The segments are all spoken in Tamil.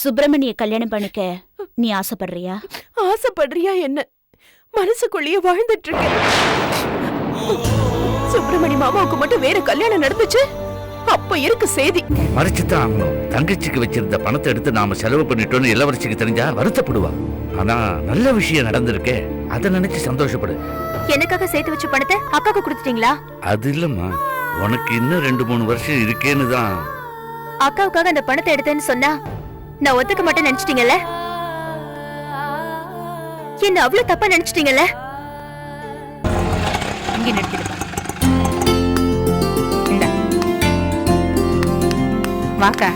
சுப்பிரமணிய கல்யாணம் பண்ணிக்க நீ ஆசைப்படுறியா? ஆசைப்படுறியா என்ன? மனசுக்குள்ளேயே வாழ்ந்துட்டு இருக்க. சுப்பிரமணி மாமாவுக்கு மட்டும் வேற கல்யாணம் நடந்துச்சு, அப்ப இருக்கு செய்தி. மறைச்சுதான் ஆகணும். தங்கச்சிக்கு வச்சிருந்த பணத்தை எடுத்து நாம செலவு பண்ணிட்டோம்னு இளவரசிக்கு தெரிஞ்சா வருத்தப்படுவா. ஆனா நல்ல விஷயம் நடந்திருக்கே, அதை நினைச்சு சந்தோஷப்படு. எனக்காக சேர்த்து வச்ச பணத்தை அக்காக்கு கொடுத்துட்டீங்களா? அது இல்லம்மா, உனக்கு இன்னும் 2-3 வருஷம் இருக்கேன்னு தான். அக்காவுக்காக அந்த பணத்தை எடுத்தேன்னு சொன்னா நான் ஒத்துக்க மாட்டேன்னு நினைச்சிட்டீங்கல்ல? என்ன அவ்வளவு தப்பா நினைச்சிட்டீங்கல்ல? இங்க நிறுத்திடுப்பா. வாக்கா.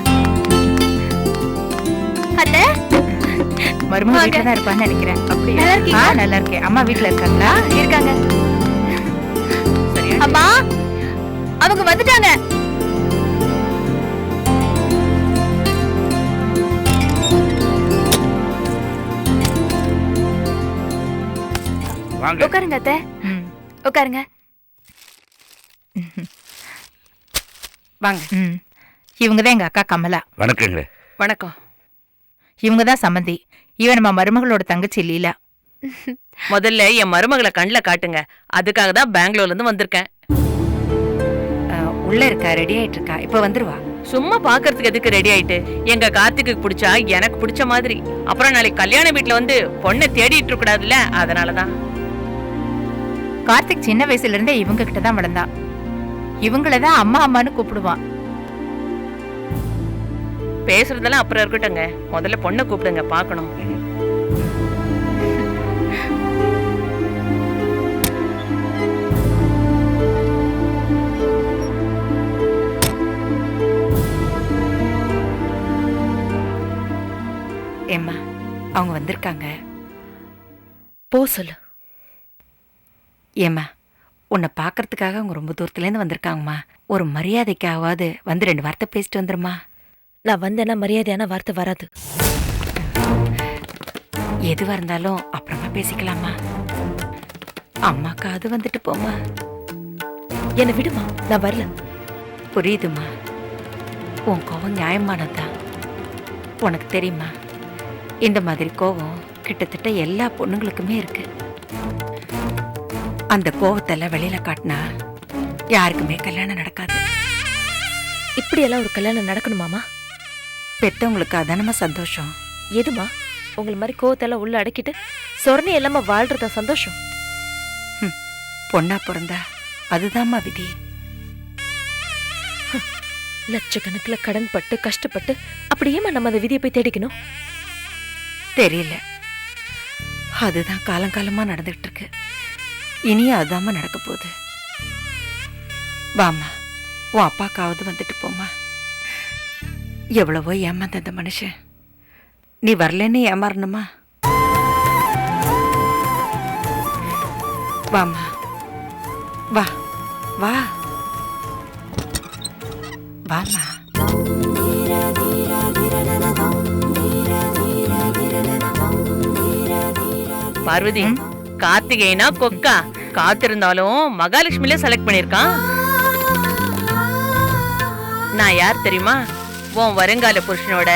அத்தை, மருமக வீட்டுல தான் இருப்பான்னு நினைக்கிறேன். அப்படியா? நல்லா இருக்கேன். அம்மா வீட்டுல இருக்காங்களா? இருக்காங்க. சரியா? அம்மா, அவங்க வந்துட்டாங்க. வாங்க. உட்காருங்க அத்தை, உட்காருங்க. வாங்க. இவங்கதான் எங்க அக்கா கமலா. வணக்கங்க. வணக்கம். இவங்கதான் சம்மந்தி. இவன் நம்ம மருமகளோட தங்கச்சி லீலா. முதல்ல என் மருமகளை கண்ணுல காட்டுங்க. அதுக்காக தான் பெங்களூர்ல இருந்து வந்திருக்கேன். உள்ள இருக்கா, ரெடி ஆயிட்டு இருக்கா, இப்ப வந்துருவா. சும்மா பாக்குறதுக்கு எதுக்கு ரெடி ஆயிட்டு? எங்க கார்த்திக்கு பிடிச்சா எனக்கு பிடிச்ச மாதிரி. அப்புறம் நாளைக்கு கல்யாண வீட்டுல வந்து பொண்ணை தேடிட்டு இருக்க கூடாதுல்ல, அதனாலதான். கார்த்திக் சின்ன வயசுல இருந்தே இவங்க கிட்ட தான் வளர்ந்தான். இவங்களதான் அம்மா அம்மான்னு கூப்பிடுவான். பேசுறதெல்லாம் அப்புறம் இருக்கட்டுங்க, முதல்ல பொண்ணை கூப்பிடுங்க, பாக்கணும். ஏம்மா, அவங்க வந்திருக்காங்க. போ சொல்லு. ஏம்மா, உன்னை பாக்குறதுக்காக அவங்க ரொம்ப தூரத்துலேருந்து வந்திருக்காங்கம்மா. ஒரு மரியாதைக்காவது வந்து 2 வார்த்தை பேசிட்டு வந்துருமா. நான் வந்தேன்னா மரியாதையான வார்த்தை வராது. எதுவா இருந்தாலும் அப்புறமா பேசிக்கலாமா. அம்மாக்கா அது வந்துட்டு போமா. என்னை விடுமா, நான் வரல. புரியுதுமா, உன் கோவம் நியாயமானதுதான். உனக்கு தெரியுமா, இந்த மாதிரி கோவம் கிட்டத்தட்ட எல்லா பொண்ணுங்களுக்குமே இருக்கு. அந்த கோவத்தெல்லாம் வெளியில காட்டினா யாருக்குமே கல்யாணம் நடக்காது. இப்படியெல்லாம் ஒரு கல்யாணம் நடக்கணுமாமா? பெத்தவங்களுக்கு அதானமா சந்தோஷம். எதுமா, உங்களை மாதிரி கோவத்தெல்லாம் உள்ள அடக்கிட்டு சொர்ணி இல்லாம வாழ்றதா சந்தோஷம்? பொண்ணா பிறந்தா அதுதாம்மா விதி. லட்சக்கணக்கில் கடன் பட்டு கஷ்டப்பட்டு அப்படியேமா நம்ம அந்த விதியை போய் தேடிக்கணும்? தெரியல, அதுதான் காலங்காலமா நடந்துகிட்டு இருக்கு. இனியும் அதுதாம்மா நடக்க போகுது. வாமா, உன் அப்பாக்காவது வந்துட்டு போமா. எவ்வளவோ ஏமாந்த அந்த மனுஷன், நீ வரலன்னு ஏமாறணுமா? வாமா, வா வா வாமா. பார்வதி, கார்த்திகேயனா கொக்கா காத்திருந்தாலும் மகாலட்சுமில செலக்ட் பண்ணிருக்கான். நான் யார் தெரியுமா? உன் வருங்கால புருஷனோட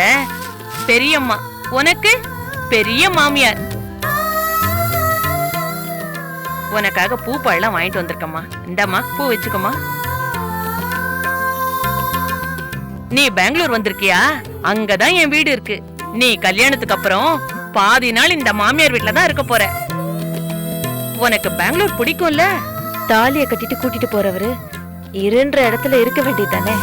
பெரியம்மா, உனக்கு பெரிய மாமியார். உனக்காக பூ பழம் வாங்கிட்டு வந்திருக்கம்மா. இந்தாம்மா, பூ வச்சுக்கோமா. நீ பெங்களூர் வந்திருக்கியா? அங்கதான் என் வீடு இருக்கு. நீ கல்யாணத்துக்கு அப்புறம் பாதி நாள் இந்த மாமியார் வீட்டுல தான் இருக்க போற. உனக்கு பெங்களூர் பிடிக்கும்ல? தாலியை கட்டிட்டு கூட்டிட்டு போறவரு இருன்ற இடத்துல இருக்க வேண்டியதானே?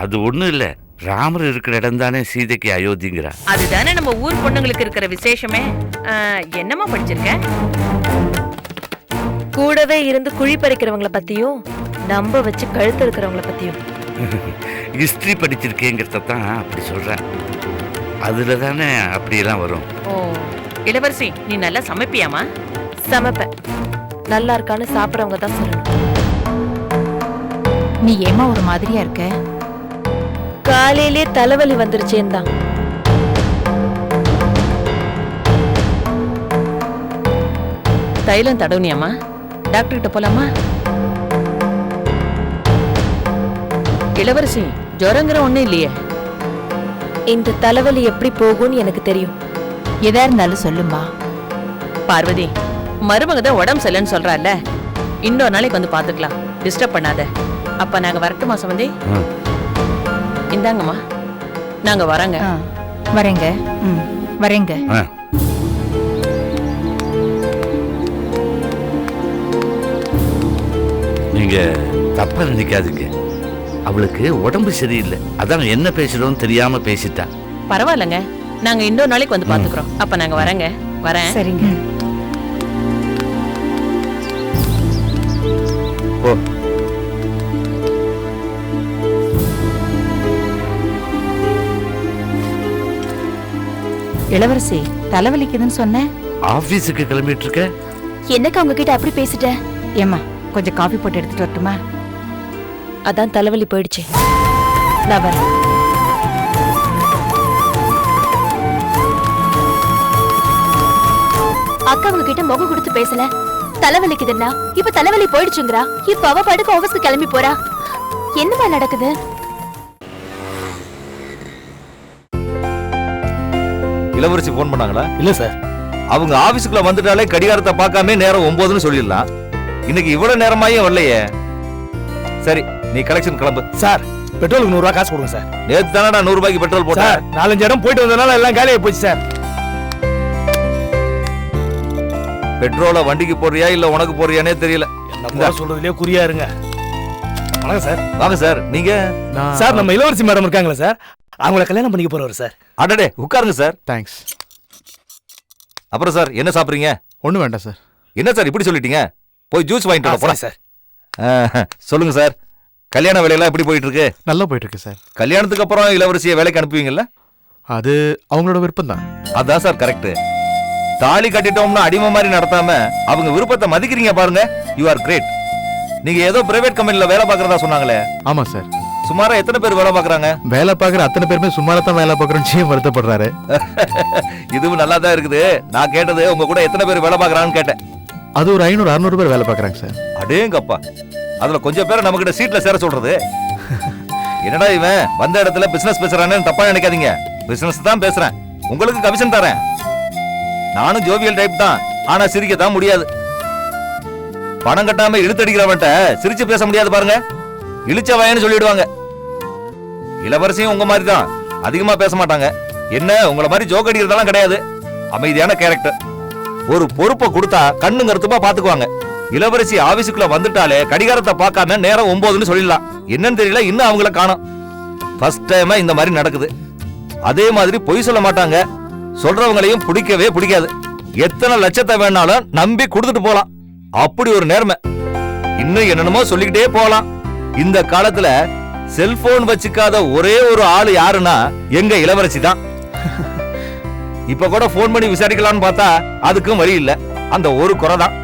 அது ஒண்ணும் இல்ல, ராமர் இருக்கிற இடம் தானே சீதைக்கு அயோத்திங்கிறா. அதுதானே நம்ம ஊர் பொண்ணுங்களுக்கு இருக்கிற விசேஷமே. என்னமா படிச்சிருக்க? கூடவே இருந்து குழி பறிக்கிறவங்கள பத்தியும் நம்ப வச்சு கழுத்து இருக்கிறவங்கள பத்தியும். ஹிஸ்டரி படிச்சிருக்கேங்கிறதான் அப்படி சொல்றேன். அதுல தானே அப்படியெல்லாம் வரும். ஓ, இளவரசி, நீ நல்லா சமைப்பியாமா? சமைப்பேன். நல்லா இருக்கான்னு சாப்பிடறவங்க தான் சொல்லணும். நீ ஏமா ஒரு மாதிரியா இருக்க? காலையிலே தலைவலி வந்துருச்சேன்னு தான். தைலம் தடவுனியாமா? டாக்டர் கிட்ட போலாமா? இளவரசி, ஜுரங்கிற ஒண்ணு இல்லையே? இந்த தலைவலி எப்படி போகும்னு எனக்கு தெரியும். எதா இருந்தாலும் சொல்லுமா. பார்வதி, மருமக தான் உடம்பு சரியில்லைன்னு சொல்றாள்ல, இன்னொரு நாளைக்கு வந்து பாத்துக்கலாம், டிஸ்டர்ப் பண்ணாத. அப்ப நாங்க வரட்டுமா சம்பந்தி? இந்தாங்கம்மா, நாங்க வரோங்க. வரேங்க. வரேங்க. நீங்க தப்பா நினைக்காதீங்க. அவளுக்கு உடம்பு சரியில்லை, அதான் என்ன பேசுறோம்னு தெரியாம பேசிட்டா. பரவாயில்லங்க, நாங்க இன்னொரு நாளைக்கு வந்து பாத்துக்கிறோம். அப்ப நாங்க வரேங்க. வரேன். சரிங்க. ஓ, இளவரசி தலைவலிக்குதுன்னு சொன்னேன். ஆபீஸுக்கு கிளம்பிட்டு இருக்க? என்னக்கா உங்ககிட்ட அப்படி பேசிட்டேன்? ஏம்மா கொஞ்சம் காஃபி போட்டு எடுத்துட்டு வரட்டுமா? அதான் தலைவலி போயிடுச்சு. நான் வரேன். அக்கா உங்ககிட்ட முகம் கொடுத்து பேசல. தலைவலிக்குதுன்னா இப்ப தலைவலி போயிடுச்சுங்கறா. இப்ப அவ படுக்க ஆபீஸ்க்கு கிளம்பி போறா. என்னமா நடக்குது? இளவரசி போன் பண்ணாங்களா? இல்ல சார். அவங்க ஆபீஸ்க்குள்ள வந்துட்டாலே கடிகாரத்தை பார்க்காம நேரம் 9ன்னு சொல்லிடலாம். இன்னைக்கு இவ்வளவு நேரமாயும் வரலையே. சரி, நீ கலெக்ஷன் கிளம்பு. சார், பெட்ரோலுக்கு 100 ரூபாய் காசு கொடுங்க சார். நேத்து தானே நான் 100 ரூபாய்க்கு பெட்ரோல் போட்டேன். சார், 4-5 இடம் போயிட்டு வந்தனால எல்லாம் காலியாகி போச்சு சார். பெட்ரோலை வண்டிக்கு போறியா இல்ல உனக்கு போறியானே தெரியல. என்ன சொல்றதுலயே குறியா இருங்க. வணக்கம் சார். வாங்க சார். நீங்க? சார், நம்ம இளவரசி மேடம் இருக்காங்களா சார், அவங்கள கல்யாணம் பண்ணிக்க போறவர் சார். அடடே, உட்காருங்க சார். தேங்க்ஸ். அப்புறம் சார், என்ன சாப்பிடுறீங்க? ஒன்றும் வேண்டாம் சார். என்ன சார் இப்படி சொல்லிட்டீங்க? போய் ஜூஸ் வாங்கிட்டு வர போறேன் சார். சொல்லுங்க சார், கல்யாண வேலையெல்லாம் எப்படி போயிட்டு இருக்கு? நல்லா போயிட்டு இருக்கு சார். கல்யாணத்துக்கு அப்புறம் இளவரசியை வேலைக்கு அனுப்புவீங்கல்ல? அது அவங்களோட விருப்பம் தான். அதான் சார் கரெக்ட். தாலி கட்டிட்டோம்னா அடிமை மாதிரி நடத்தாம அவங்க விருப்பத்தை மதிக்கிறீங்க பாருங்க. You are great. நீங்க ஏதோ பிரைவேட் கம்பெனில வேலை பார்க்கறதா சொன்னாங்களே? ஆமா சார். சுமாரா எத்தனை பேர் வேலை பார்க்கறாங்க? வேலை பார்க்குற அத்தனை பேருமே சுமாரா தான் வேலை பார்க்குறோன்னு வருத்தப்படுறாரு. இதுவும் நல்லா தான் இருக்குது. நான் கேட்டது உங்க கூட எத்தனை பேர் வேலை பார்க்கறாங்கன்னு கேட்டேன். அது ஒரு 500-600 பேர் வேலை பார்க்குறாங்க சார். அடேங்கப்பா, அதுல கொஞ்சம் பேரை நம்ம கிட்ட சீட்ல சேர சொல்றது. என்னடா இவன் வந்த இடத்துல பிசினஸ் பேசுறானே தப்பா நினைக்காதீங்க. பிசினஸ் தான் பேசுறேன், உங்களுக்கு கமிஷன் தரேன். நானும் ஜோவியல் டைப் தான், ஆனா சிரிக்க தான் முடியாது. பணம் கட்டாம இழுத்தடிக்கிறவன்ட்ட சிரிச்சு பேச முடியாது பாருங்க. இழுச்ச வயன்னு சொல்லிடுவாங்க. இளவரசியும் உங்க மாதிரி தான், அதிகமா பேச மாட்டாங்க. என்ன உங்களை மாதிரி ஜோக் அடிக்கிறதெல்லாம் கிடையாது. அமைதியான கேரக்டர். ஒரு பொறுப்பை கொடுத்தா கண்ணு கருத்துமா பாத்துக்குவாங்க. இளவரசி ஆபீஸுக்குள்ள வந்துட்டாலே கடிகாரத்தை பார்க்காம நேரம் 9ன்னு சொல்லிடலாம். என்னன்னு தெரியல, இன்னும் அவங்கள காணோம். ஃபர்ஸ்ட் டைமா இந்த மாதிரி நடக்குது. அதே மாதிரி பொய் சொல்ல மாட்டாங்க. சொல்றவங்களையும் பிடிக்கவே பிடிக்காது. எத்தனை லட்சத்தை வேணாலும் நம்பி கொடுத்துட்டு போலாம். அப்படி ஒரு நேர்மை. இன்னும் என்னென்னமோ சொல்லிக்கிட்டே போகலாம். இந்த காலத்துல செல்போன் வச்சுக்காத ஒரே ஒரு ஆளு யாருன்னா எங்க இளவரசி தான். இப்ப கூட போன் பண்ணி விசாரிக்கலாம்னு பார்த்தா அதுக்கும் வழி இல்ல. அந்த ஒரு குறை தான்.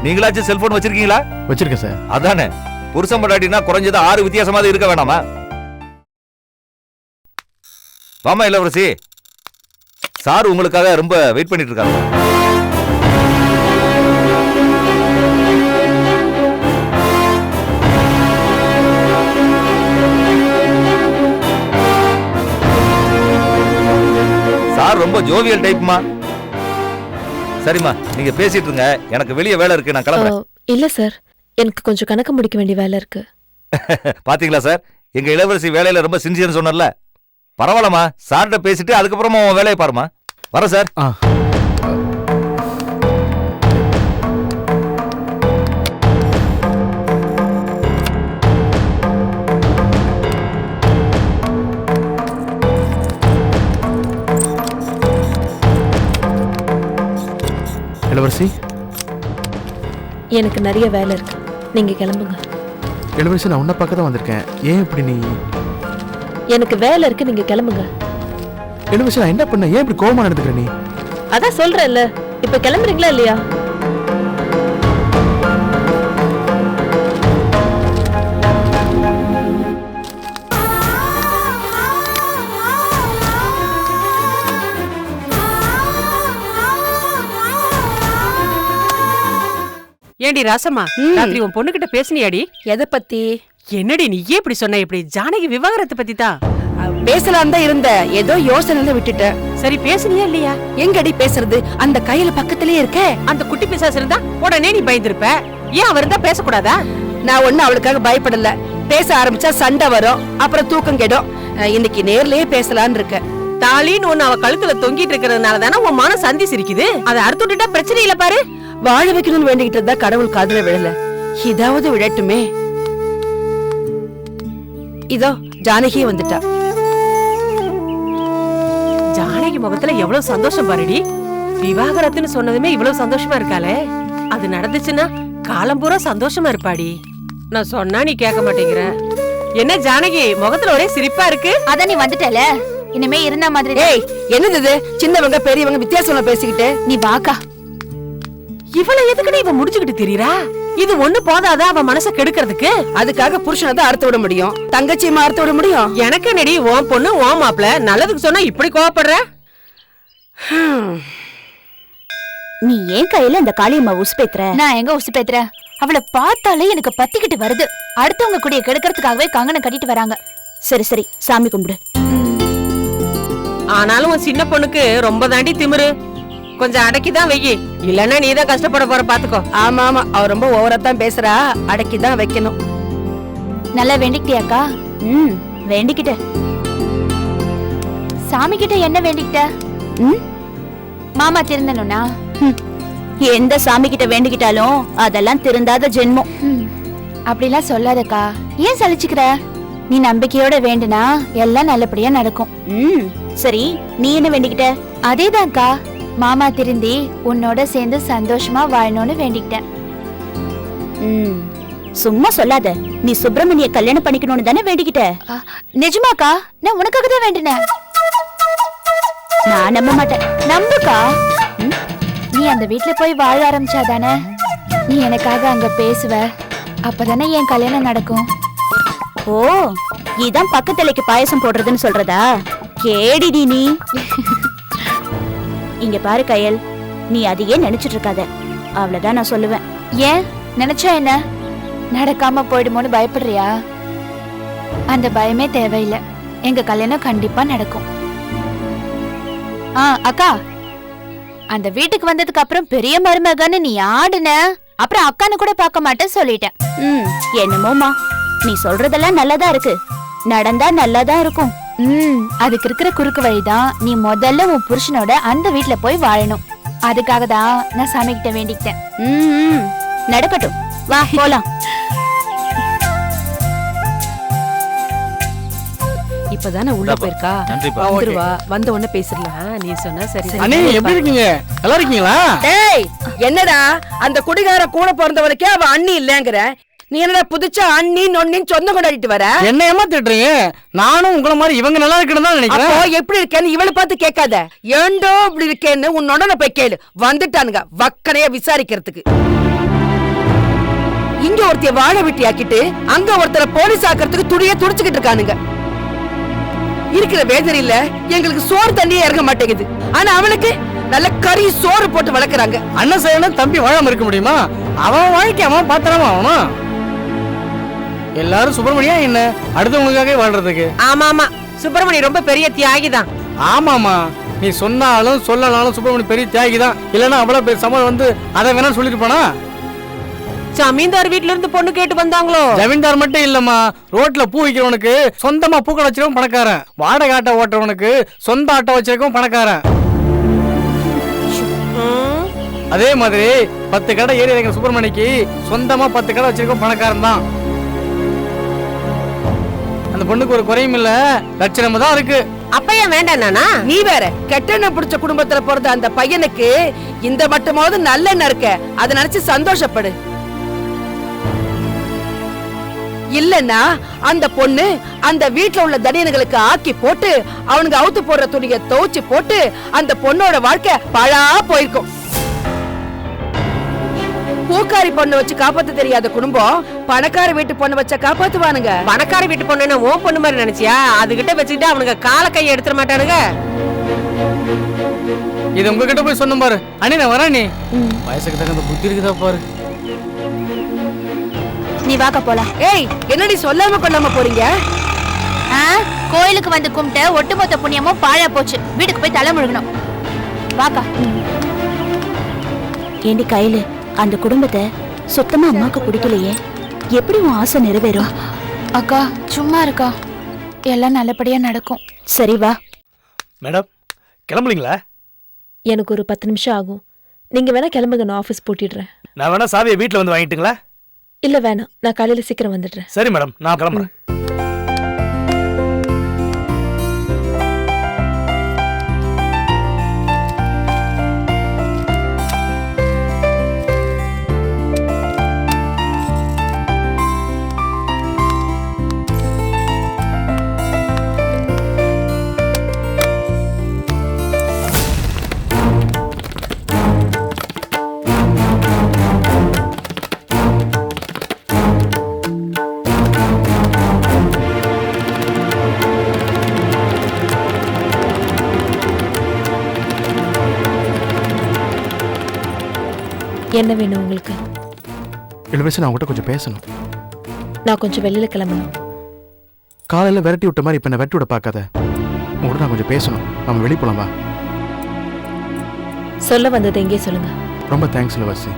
நீங்களாச்சும் செல்போன் வச்சிருக்கீங்களா? வச்சிருக்கேன் சார். அதானே, புருஷன் பொண்டாட்டினா குறைஞ்சது 6 வித்தியாசமா இருக்க வேணாமா? வாமா இளவரசி, சார் உங்களுக்காக ரொம்ப வெயிட் பண்ணிட்டு இருக்காங்க. சார் ரொம்ப ஜோவியல் டைப்மா. சரிம்மா, நீங்க பேசிட்டு இருங்க, எனக்கு வெளியே வேலை இருக்கு, நான் கிளம்புறேன். இல்ல சார், எனக்கு கொஞ்சம் கணக்கு முடிக்க வேண்டிய வேலை இருக்கு. பாத்தீங்களா சார், எங்க இளவரசி வேலையில ரொம்ப சின்சியர்னு சொன்னல. பரவாயில்லம்மா, சார்கிட்ட பேசிட்டு அதுக்கப்புறமா உன் வேலையை பாருமா. வர சார். இளவரசி, எனக்கு நிறைய வேலை இருக்கு, நீங்க கிளம்புங்க. இளவரசி, நான் உன்னை பார்க்க தான் வந்திருக்கேன். ஏன் இப்படி நீ? எனக்கு வேலை இருக்கு, நீங்க கிளம்புங்க. இளவரசி, நான் என்ன பண்ண? ஏன் இப்படி கோவமா நடந்துக்கிற நீ? அதான் சொல்றேன்ல, இப்ப கிளம்புறீங்களா இல்லையா? ஏண்டி ராசம்மா, ராத்திரி உன் பொண்ணுகிட்ட பேசினியாடி? எதை பத்தி? என்னடி நீயே இப்படி சொன்ன? இப்படி ஜானகி விவாகரத்தை பத்தி தான். பேசலாம் தான் இருந்த ஏதோ யோசனை விட்டுட்டேன். சரி பேசுனியா இல்லையா? எங்கடி பேசுறது? அந்த கையில பக்கத்திலே இருக்கே. அந்த குட்டி பிசாசு இருந்தா உடனே நீ பயந்துருப்ப. ஏன் அவர் இருந்தா பேசக்கூடாதா? நான் ஒண்ணு அவளுக்காக பயப்படல. பேச ஆரம்பிச்சா சண்டை வரும், அப்புறம் தூக்கம் கெடும். இன்னைக்கு நேர்லயே பேசலான்னு இருக்க. தாலின்னு ஒண்ணு அவ கழுத்துல தொங்கிட்டு இருக்கிறதுனால தானே உன் மனம் சந்தி சிரிக்குது. அதை அறுத்து விட்டுட்டா பிரச்சனை இல்ல பாரு. வாழ வைக்கணும்னு வேண்டிக்கிட்டு இருந்தா கடவுள் காதுல விழல. இதாவது விழட்டுமே. இதோ ஜானகியே வந்துட்டா. ஜானகி முகத்துல எவ்வளவு சந்தோஷம் பாருடி. விவாகரத்துன்னு சொன்னதுமே இவ்வளவு சந்தோஷமா இருக்காளே. அது நடந்துச்சுன்னா காலம் பூரா சந்தோஷமா இருப்பாடி. நான் சொன்னா நீ கேட்க மாட்டேங்கிற. என்ன ஜானகி முகத்துல ஒரே சிரிப்பா இருக்கு? அதான் நீ வந்துட்டல, இனிமே இருந்த மாதிரி. ஏய், என்னது இது? சின்னவங்க பெரியவங்க வித்தியாசமா பேசிக்கிட்டு. நீ வாக்கா. இவளை எதுக்கு இவ முடிச்சுக்கிட்டு தெரியறா? இது ஒண்ணு போதாதா அவ மனச கெடுக்கிறதுக்கு? அதுக்காக புருஷனை தான் அறுத்து விட முடியும், தங்கச்சியமா அறுத்து விட முடியும்? எனக்கு நடி உன் பொண்ணு உன் மாப்பிள நல்லதுக்கு சொன்னா இப்படி கோவப்படுற? நீ ஏன் கையில இந்த காளியம்மா உசுப்பேத்துற? நான் எங்க உசுப்பேத்துற? அவளை பார்த்தாலே எனக்கு பத்திக்கிட்டு வருது. அடுத்தவங்க கூடிய கெடுக்கிறதுக்காகவே கங்கணம் கட்டிட்டு வராங்க. சரி சரி, சாமி கும்பிடு. ஆனாலும் உன் சின்ன பொண்ணுக்கு ரொம்ப தாண்டி திமிரு. கொஞ்சம் அடக்கிதான் வெயி, இல்லன்னா நீதான் கஷ்டப்பட போற பாத்துக்கோ. ஆமா ஆமா, அவ ரொம்ப ஓவரத்தான் பேசுறா. அடக்கிதான் வைக்கணும். நல்லா வேண்டிக்கிட்டியாக்கா? வேண்டிக்கிட்ட. சாமி கிட்ட என்ன வேண்டிக்கிட்ட? மாமா திருந்தணும்னா? எந்த சாமி கிட்ட வேண்டிக்கிட்டாலும் அதெல்லாம் திருந்தாத ஜென்மம். அப்படிலாம் சொல்லாதக்கா. ஏன் சலிச்சுக்கிற? நீ நம்பிக்கையோட வேண்டுனா எல்லாம் நல்லபடியா நடக்கும். சரி, நீ என்ன வேண்டிக்கிட்ட? அதேதான்க்கா, மாமா திருந்தி உன்னோட சேர்ந்து சந்தோஷமா வாழணும்னு வேண்டிக்கிட்டேன். சும்மா சொல்லாத. நீ சுப்பிரமணிய கல்யாணம் பண்ணிக்கணும்னு தானே வேண்டிக்கிட்ட? நிஜமாக்கா, நான் உனக்காக தான் வேண்டினேன். நான் நம்ப மாட்டேன். நம்புக்கா. நீ அந்த வீட்டுல போய் வாழ ஆரம்பிச்சாதானே நீ எனக்காக அங்க பேசுவ. அப்பதானே என் கல்யாணம் நடக்கும். ஓ, இதான் பக்கத்தலைக்கு பாயசம் போடுறதுன்னு சொல்றதா? கேடிடி நீ. இங்க பாரு கயல், நீ அதையே நினைச்சிட்டு இருக்காத. அவ்வளவுதான் நான் சொல்லுவேன். ஏன் நினைச்சா என்ன? நடக்காம போயிடுமோன்னு பயப்படுறியா? அந்த பயமே தேவையில்லை. எங்க கல்யாணம் கண்டிப்பா நடக்கும். அக்கா, அந்த வீட்டுக்கு வந்ததுக்கு அப்புறம் பெரிய மருமகன்னு நீ ஆடுன, அப்புறம் அக்கான்னு கூட பார்க்க மாட்டேன்னு சொல்லிட்டேன். என்னமோமா, நீ சொல்றதெல்லாம் நல்லதா இருக்கு. நடந்தா நல்லாதான் இருக்கும். அதுக்கு இருக்கிற குறுக்கு வழிதான் நீ முதல்ல உன் புருஷனோட அந்த வீட்டுல போய் வாழணும். அதுக்காக தான் நான் சாமி கிட்ட வேண்டிக்கிட்டேன். நடக்கட்டும், வா போலாம். இப்பதானே உள்ள போயிருக்கா. வந்துருவா, வந்த உடனே பேசிடலாம். நீ சொன்னா சரி. அண்ணே, எப்படி இருக்கீங்க? நல்லா இருக்கீங்களா? டேய், என்னடா அந்த குடிகார கூட பிறந்தவனுக்கே அவ அண்ணி இல்லங்கிற? நீ என்னடா புதுச்சா அண்ணி நொன்னின்னு சொந்தம் கொண்டாடிட்டு வர? என்ன ஏமாத்திட்டுறீங்க? நானும் உங்கள மாதிரி இவங்க நல்லா இருக்குன்னு தான் நினைக்கிறேன். அப்போ எப்படி இருக்கேன்னு இவளை பார்த்து கேட்காத. ஏண்டோ இப்படி இருக்கேன்னு உன்னோட போய் கேளு. வந்துட்டானுங்க வக்கனைய விசாரிக்கிறதுக்கு. இங்க ஒருத்தைய வாழ வெட்டி ஆக்கிட்டு அங்க ஒருத்தர போலீஸ் ஆக்கிறதுக்கு துடிய துடிச்சுக்கிட்டு இருக்கானுங்க. இருக்கிற வேதனையில எங்களுக்கு சோறு தண்ணியே இறங்க மாட்டேங்குது. ஆனா அவனுக்கு நல்ல கறி சோறு போட்டு வளர்க்கறாங்க. அண்ணன் செய்யணும் தம்பி வாழாம இருக்க முடியுமா? அவன் வாழ்க்கை அவன் பாத்திரமா அவனும். எல்லாரும் சுப்பிரமணியா என்ன அடுத்தவங்களுக்காக வாழ்றதுக்கு? ஆமா ஆமா, சுப்பிரமணி ரொம்ப பெரிய தியாகிதான். ஆமாமா, நீ சொன்னாலும் சொல்லனாலும் சுப்பிரமணி பெரிய தியாகி தான். இல்லன்னா அவ்வளவு பேர் சமயம் வந்து அதை வேணா சொல்லிட்டு போனா. ஜமீன்தார் வீட்ல இருந்து பொண்ணு கேட்டு வந்தாங்களோ? ஜமீன்தார் மட்டும் இல்லம்மா, ரோட்ல பூ விக்கிறவனுக்கு சொந்தமா பூக்கள் வச்சிருக்கவன் பணக்காரன். வாடகை ஆட்டோ ஓட்டுறவனுக்கு சொந்த ஆட்டோ வச்சிருக்கவன் பணக்காரன். அதே மாதிரி 10 கடை ஏறி இறங்கிற சுப்பிரமணிக்கு சொந்தமா 10 கடை வச்சிருக்கவன் பணக்காரன் தான். அந்த பொண்ணுக்கு ஒரு குறையும் இல்ல, லட்சணமா தான் இருக்கு. அப்பையா வேண்டானா? நீ வேற கெட்டெண்ண பிடிச்ச குடும்பத்துல பிறந்த அந்த பையனுக்கு இந்த மட்டுமாவது நல்லெண்ண இருக்க. அதை நினைச்சு சந்தோஷப்படு. இல்லன்னா அந்த பொண்ணு அந்த வீட்டுல உள்ள தனியன்களுக்கு ஆக்கி போட்டு அவனுக்கு அவுத்து போடுற துணியை துவைச்சு போட்டு அந்த பொண்ணோட வாழ்க்கை பழா போயிருக்கும். பூக்காரி பொண்ணு வச்சு காப்பாத்த தெரியாத குடும்பம் பணக்கார வீட்டு பொண்ணு வச்ச காப்பாத்துவானுங்க. பணக்கார வீட்டு பொண்ணு ஓ பொண்ணு மாதிரி நினைச்சியா? அதுகிட்ட வச்சுக்கிட்டு அவனுங்க கால கையை எடுத்துட மாட்டானுங்க. இது உங்ககிட்ட போய் சொன்ன பாரு. அண்ணி நான் வரேன். நீ வயசுக்கு தகுந்த புத்தி இருக்குதா பாரு. நீ வாக்க போலாம். ஏய், என்னடி சொல்லாம கொள்ளாம போறீங்க? கோயிலுக்கு வந்து கும்பிட்ட ஒட்டுமொத்த புண்ணியமும் பாழா போச்சு. வீட்டுக்கு போய் தலை முழுகணும். வாக்கா. ஏண்டி கையில அந்த குடும்பத்தை சுத்தமா அம்மாக்கு பிடிக்கலையே, எப்படி உன் ஆசை நிறைவேறும்? அக்கா சும்மா இருக்கா, எல்லாம் நல்லபடியா நடக்கும். சரி வா. மேடம் கிளம்புறீங்களா? எனக்கு ஒரு 10 நிமிஷம் ஆகும். நீங்க வேணா கிளம்புங்க, நான் ஆஃபீஸ் பூட்டிடுறேன். நான் வேணா சாவியை வீட்டில் வந்து வாங்கிட்டுங்களா? இல்ல வேணாம், நான் காலையில சீக்கிரம் வந்துடுறேன். சரி மேடம், நான் கிளம்புறேன். என்ன வேணும் உங்களுக்கு? இளவரசி, நான் உங்ககிட்ட கொஞ்சம் பேசணும். நான் கொஞ்சம் வெளியில கிளம்பணும். காலையில் விரட்டி விட்ட மாதிரி இப்போ என்ன விரட்டி விட பார்க்காத. உங்கள்கிட்ட நான் கொஞ்சம் பேசணும். நம்ம வெளியே போகலாம் வா. சொல்ல வந்தது எங்கே சொல்லுங்க. ரொம்ப தேங்க்ஸ் இளவரசி,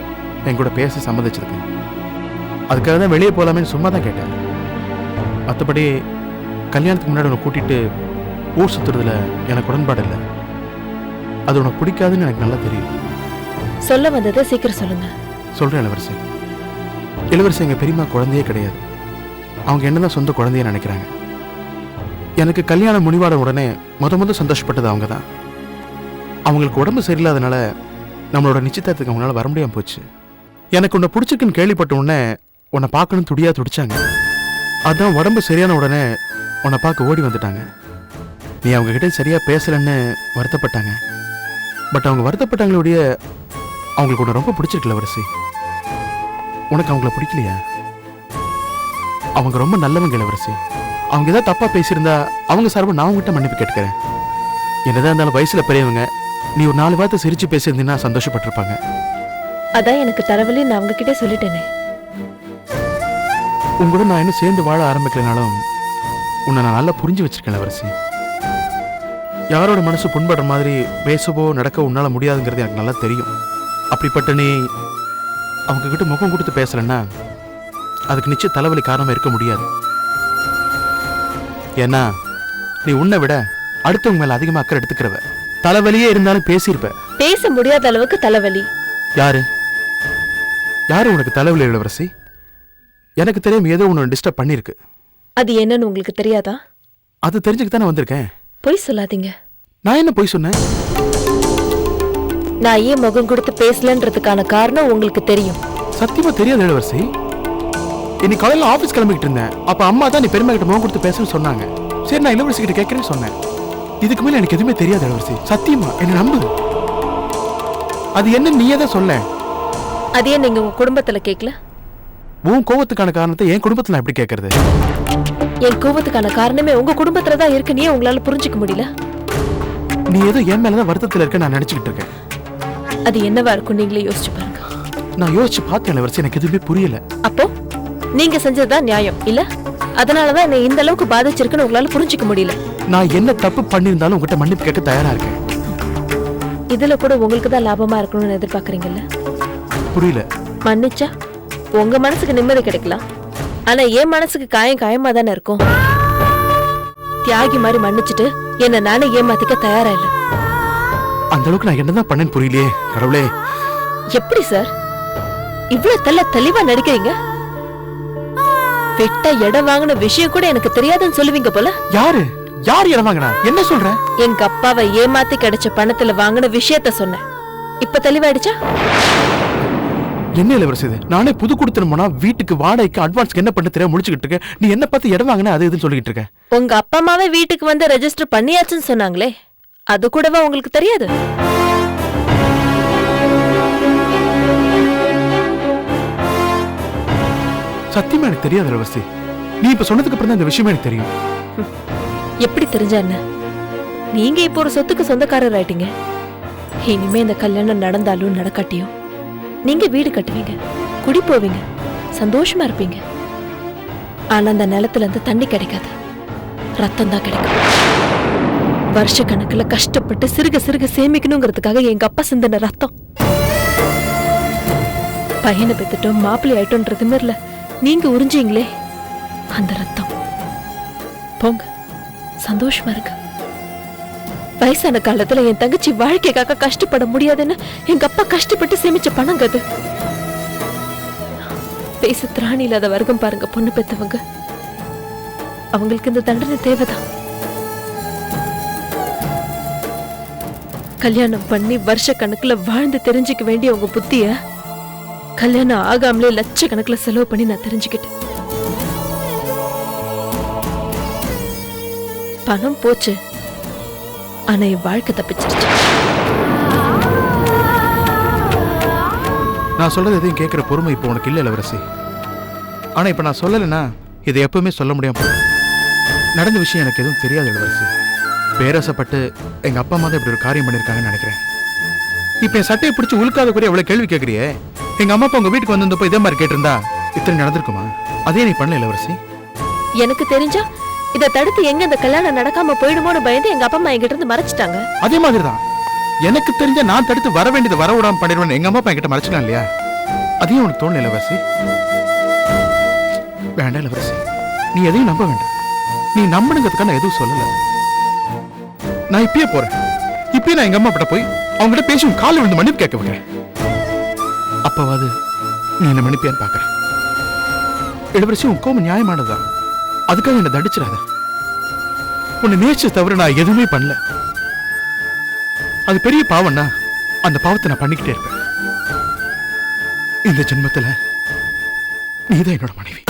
என் கூட பேச சம்மதிச்சதுக்கு. அதுக்காக தான் வெளியே போகலாமேன்னு சும்மா தான் கேட்டேன். மற்றபடி கல்யாணத்துக்கு முன்னாடி உன்னை கூட்டிகிட்டு ஊர் சுற்றுறதுல எனக்கு உடன்பாடு இல்லை. அது உனக்கு பிடிக்காதுன்னு எனக்கு நல்லா தெரியும். சொல்ல வந்ததை சீக்கிரம் சொல்லுங்க. சொல்கிறேன் இளவரசி. இளவரசி எங்கள் பெரியம்மா குழந்தையே கிடையாது. அவங்க என்னதான் சொந்த குழந்தைய நினைக்கிறாங்க. எனக்கு கல்யாணம் முடிவாட உடனே முத சந்தோஷப்பட்டது அவங்க தான். அவங்களுக்கு உடம்பு சரியில்லாதனால நம்மளோட நிச்சயதார்த்தத்துக்கு அவங்களால வர முடியாமல் போச்சு. எனக்கு உன்னை பிடிச்சிருக்குன்னு கேள்விப்பட்ட உடனே உன்னை பார்க்கணும் துடிச்சாங்க. அதான் உடம்பு சரியான உடனே உன்னை பார்க்க ஓடி வந்துட்டாங்க. நீ அவங்ககிட்ட சரியாக பேசலன்னு வருத்தப்பட்டாங்க. பட் அவங்க வருத்தப்பட்டாங்களுடைய அவங்களுக்கு உன்னை ரொம்ப பிடிச்சிருக்குல்ல இளவரசி. உனக்கு அவங்கள பிடிக்கலையா? அவங்க ரொம்ப நல்லவங்க இளவரசி. அவங்க ஏதாவது தப்பா பேசியிருந்தா அவங்க சார்பாக நான் உங்ககிட்ட மன்னிப்பு கேட்கிறேன். என்னதான் இருந்தாலும் வயசுல பெரியவங்க, நீ ஒரு 4 வார்த்தை சிரிச்சு பேசியிருந்தீங்கன்னா சந்தோஷப்பட்டிருப்பாங்க. அதான் எனக்கு தலைவலி, நான் அவங்க கிட்டே சொல்லிட்டேனே. உங்களோட நான் இன்னும் சேர்ந்து வாழ ஆரம்பிக்கலனாலும் உன்னை நான் நல்லா புரிஞ்சு வச்சிருக்கேன் இளவரசி. யாரோட மனசு புண்படுற மாதிரி பேசவோ நடக்க உன்னால முடியாதுங்கிறது எனக்கு நல்லா தெரியும். அப்படிப்பட்ட நீ அவங்க கிட்ட முகம் கொடுத்து பேசலன்னா அதுக்கு நிச்சயம் தலைவலி காரணமா இருக்க முடியாது. ஏன்னா நீ உன்னை விட அடுத்தவங்க மேல அதிகமா அக்கறை எடுத்துக்கிறவ. தலைவலியே இருந்தாலும் பேசியிருப்ப. பேச முடியாத அளவுக்கு தலைவலி. யாரு உனக்கு தலைவலி இளவரசி? எனக்கு தெரியும் ஏதோ உன்னை டிஸ்டர்ப் பண்ணிருக்கு. அது என்னன்னு உங்களுக்கு தெரியாதா? அது தெரிஞ்சுக்க தானே வந்திருக்கேன். பொய் சொல்லாதீங்க. நான் என்ன பொய் சொன்னேன்? நான் ஏன் முகம் கொடுத்து பேசலன்றதுக்கான காரணம் உங்களுக்கு தெரியும். சத்தியமா தெரியாது இளவரசி. இன்னைக்கு காலையில ஆபீஸ் கிளம்பிட்டு இருந்தேன். அப்ப அம்மா தான் நீ பெருமை கிட்ட முகம் கொடுத்து பேசணும்னு சொன்னாங்க. சரி, நான் இளவரசி கிட்ட கேட்கறேன்னு சொன்னேன். இதுக்கு மேல எனக்கு எதுவுமே தெரியாது இளவரசி. சத்தியமா என்ன நம்பு. அது என்ன நீயே தான் சொல்ல. அது ஏன் நீங்க உங்க குடும்பத்துல கேட்கல? உன் கோவத்துக்கான காரணத்தை என் குடும்பத்துல நான் எப்படி கேட்கறது? என் கோவத்துக்கான காரணமே உங்க குடும்பத்துல தான் இருக்கு. நீ உங்களால புரிஞ்சுக்க முடியல. நீ ஏதோ என் மேலதான் வருத்தத்துல இருக்க நான் நினைச்சுக்கிட்டு இருக்கேன். அது என்னவா இருக்கும் நீங்களே யோசிச்சு பாருங்க. நான் யோசிச்சு பார்த்தேன் இளவரசி, எனக்கு எதுவுமே புரியல. அப்போ நீங்க செஞ்சதுதான் நியாயம் இல்ல? அதனாலதான் என்ன இந்த அளவுக்கு பாதிச்சிருக்குன்னு உங்களால புரிஞ்சுக்க முடியல. நான் என்ன தப்பு பண்ணிருந்தாலும் உங்ககிட்ட மன்னிப்பு கேட்க தயாரா இருக்கேன். இதுல கூட உங்களுக்கு தான் லாபமா இருக்கணும்னு எதிர்பார்க்கறீங்கல்ல? புரியல. மன்னிச்சா உங்க மனசுக்கு நிம்மதி கிடைக்கலாம். ஆனா என் மனசுக்கு காயமா தானே இருக்கும். தியாகி மாதிரி மன்னிச்சுட்டு என்ன நானே ஏமாத்திக்க தயாரா இல்ல. அந்த அளவுக்கு நான் என்னதான் பண்ணேன்னு புரியலையே கடவுளே. எப்படி சார் இவ்வளவு தெளிவா நடிக்கிறீங்க? வெட்ட இடம் வாங்கின விஷயம் கூட எனக்கு தெரியாதுன்னு சொல்லுவீங்க போல. யாரு இடம் வாங்கினா? என்ன சொல்ற? எங்க அப்பாவை ஏமாத்தி கிடைச்ச பணத்துல வாங்கின விஷயத்த சொன்னேன். இப்ப தெளிவாயிடுச்சா? என்ன இளவரசி இது? நானே புது கொடுத்துட்டு போனா வீட்டுக்கு வாடகைக்கு அட்வான்ஸ்க்கு என்ன பண்ண தெரியாம முடிச்சுக்கிட்டு இருக்கேன். நீ என்ன பார்த்து இடம் வாங்கினா அது இதுன்னு சொல்லிட்டு இருக்க. உங்க அப்பா அம்மாவே வீட்டுக்கு வந்து ரெஜிஸ்டர் பண்ணியாச்சுன்னு சொன்னாங்களே, அது கூடவா உங்களுக்கு தெரியாது? சத்தியமா எனக்கு தெரியாது இளவரசி. நீ இப்ப சொன்னதுக்கு அப்புறம் தான் இந்த விஷயமே எனக்கு தெரியும். எப்படி தெரிஞ்சா என்ன? நீங்க இப்போ ஒரு சொத்துக்கு சொந்தக்காரர் ஆயிட்டீங்க. இனிமே இந்த கல்யாணம் நடந்தாலும் நடக்காட்டியும் நீங்க வீடு கட்டுவீங்க, குடி போவீங்க, சந்தோஷமா இருப்பீங்க. ஆனா அந்த நிலத்துல இருந்து தண்ணி கிடைக்காது. ரத்தம் தான் கிடைக்கும். வருஷ கணக்குல கஷ்டப்பட்டு சிறுக சிறுக சேமிக்கணுங்கிறதுக்காக எங்க அப்பா சிந்தின ரத்தம். பையனை பெத்துட்டோம் மாப்பிள்ளை ஆயிட்டோன்ற திமிர்ல நீங்க உறிஞ்சீங்களே அந்த ரத்தம். போங்க, சந்தோஷமா இருக்கு. வயசான காலத்துல என் தங்கச்சி வாழ்க்கைக்காக கஷ்டப்பட முடியாதுன்னு எங்க அப்பா கஷ்டப்பட்டு சேமிச்ச பணங்க அது. பேச திராணி இல்லாத வர்க்கம் பாருங்க பொண்ணு பெத்தவங்க. அவங்களுக்கு இந்த தண்டனை தேவைதான். கல்யாணம் பண்ணி வருஷ கணக்குல வாழ்ந்து தெரிஞ்சுக்க வேண்டிய உங்க புத்திய கல்யாணம் ஆகாமலே லட்சக்கணக்குல செலவு பண்ணி நான் தெரிஞ்சுக்கிட்டேன். பணம் போச்சு, ஆனா என் வாழ்க்கை தப்பிச்சிருச்சு. நான் சொல்றது எதையும் கேட்கிற பொறுமை இப்போ உனக்கு இல்லை இளவரசி. ஆனா இப்ப நான் சொல்லலைன்னா இதை எப்பவுமே சொல்ல முடியாம போகும். நடந்த விஷயம் எனக்கு எதுவும் தெரியாது இளவரசி. பேராசப்பட்டு எங்க அப்பா அம்மா தான் இப்படி ஒரு காரியம் பண்ணிருக்காங்கன்னு நினைக்கிறேன். இப்ப என் சட்டையை பிடிச்சி உழுக்காத கூட எவ்வளவு கேள்வி கேட்கறியே. எங்க அம்மா அப்பா உங்க வீட்டுக்கு வந்திருந்தப்போ இதே மாதிரி கேட்டிருந்தா இத்தனை நடந்திருக்குமா? அதே நீ பண்ணல இளவரசி. எனக்கு தெரிஞ்சா இதை தடுத்து எங்க இந்த கல்யாணம் நடக்காம போயிடுமோன்னு பயந்து எங்க அப்பா அம்மா என்கிட்ட இருந்து மறைச்சிட்டாங்க. அதே மாதிரிதான் எனக்கு தெரிஞ்ச நான் தடுத்து வர வேண்டியது வர விடாம பண்ணிடுவேன் எங்க அம்மா அப்பா என்கிட்ட மறைச்சிக்கலாம் இல்லையா? அதையும் உனக்கு தோணல இளவரசி? வேண்டாம் இளவரசி, நீ எதையும் நம்ப வேண்டாம். நீ நம்பணுங்கிறதுக்காக நான் எதுவும் சொல்லல. நான் இப்பயே போறேன். இப்பயே நான் எங்க அம்மா கிட்ட போய் அவங்ககிட்ட பேசி உன் காலில் விழுந்து மன்னிப்பு கேட்க வைக்கிறேன். அப்பவாது நீ என்ன மன்னிப்பியான்னு பாக்குறேன். இளவரசி, உன் கோபம் நியாயமானதுதான். அதுக்காக என்ன தண்டிச்சிடாத. உன்னை நேச்சு தவிர நான் எதுவுமே பண்ணல. அது பெரிய பாவம்னா அந்த பாவத்தை நான் பண்ணிக்கிட்டே இருப்பேன். இந்த ஜென்மத்துல நீதான் என்னோட மனைவி.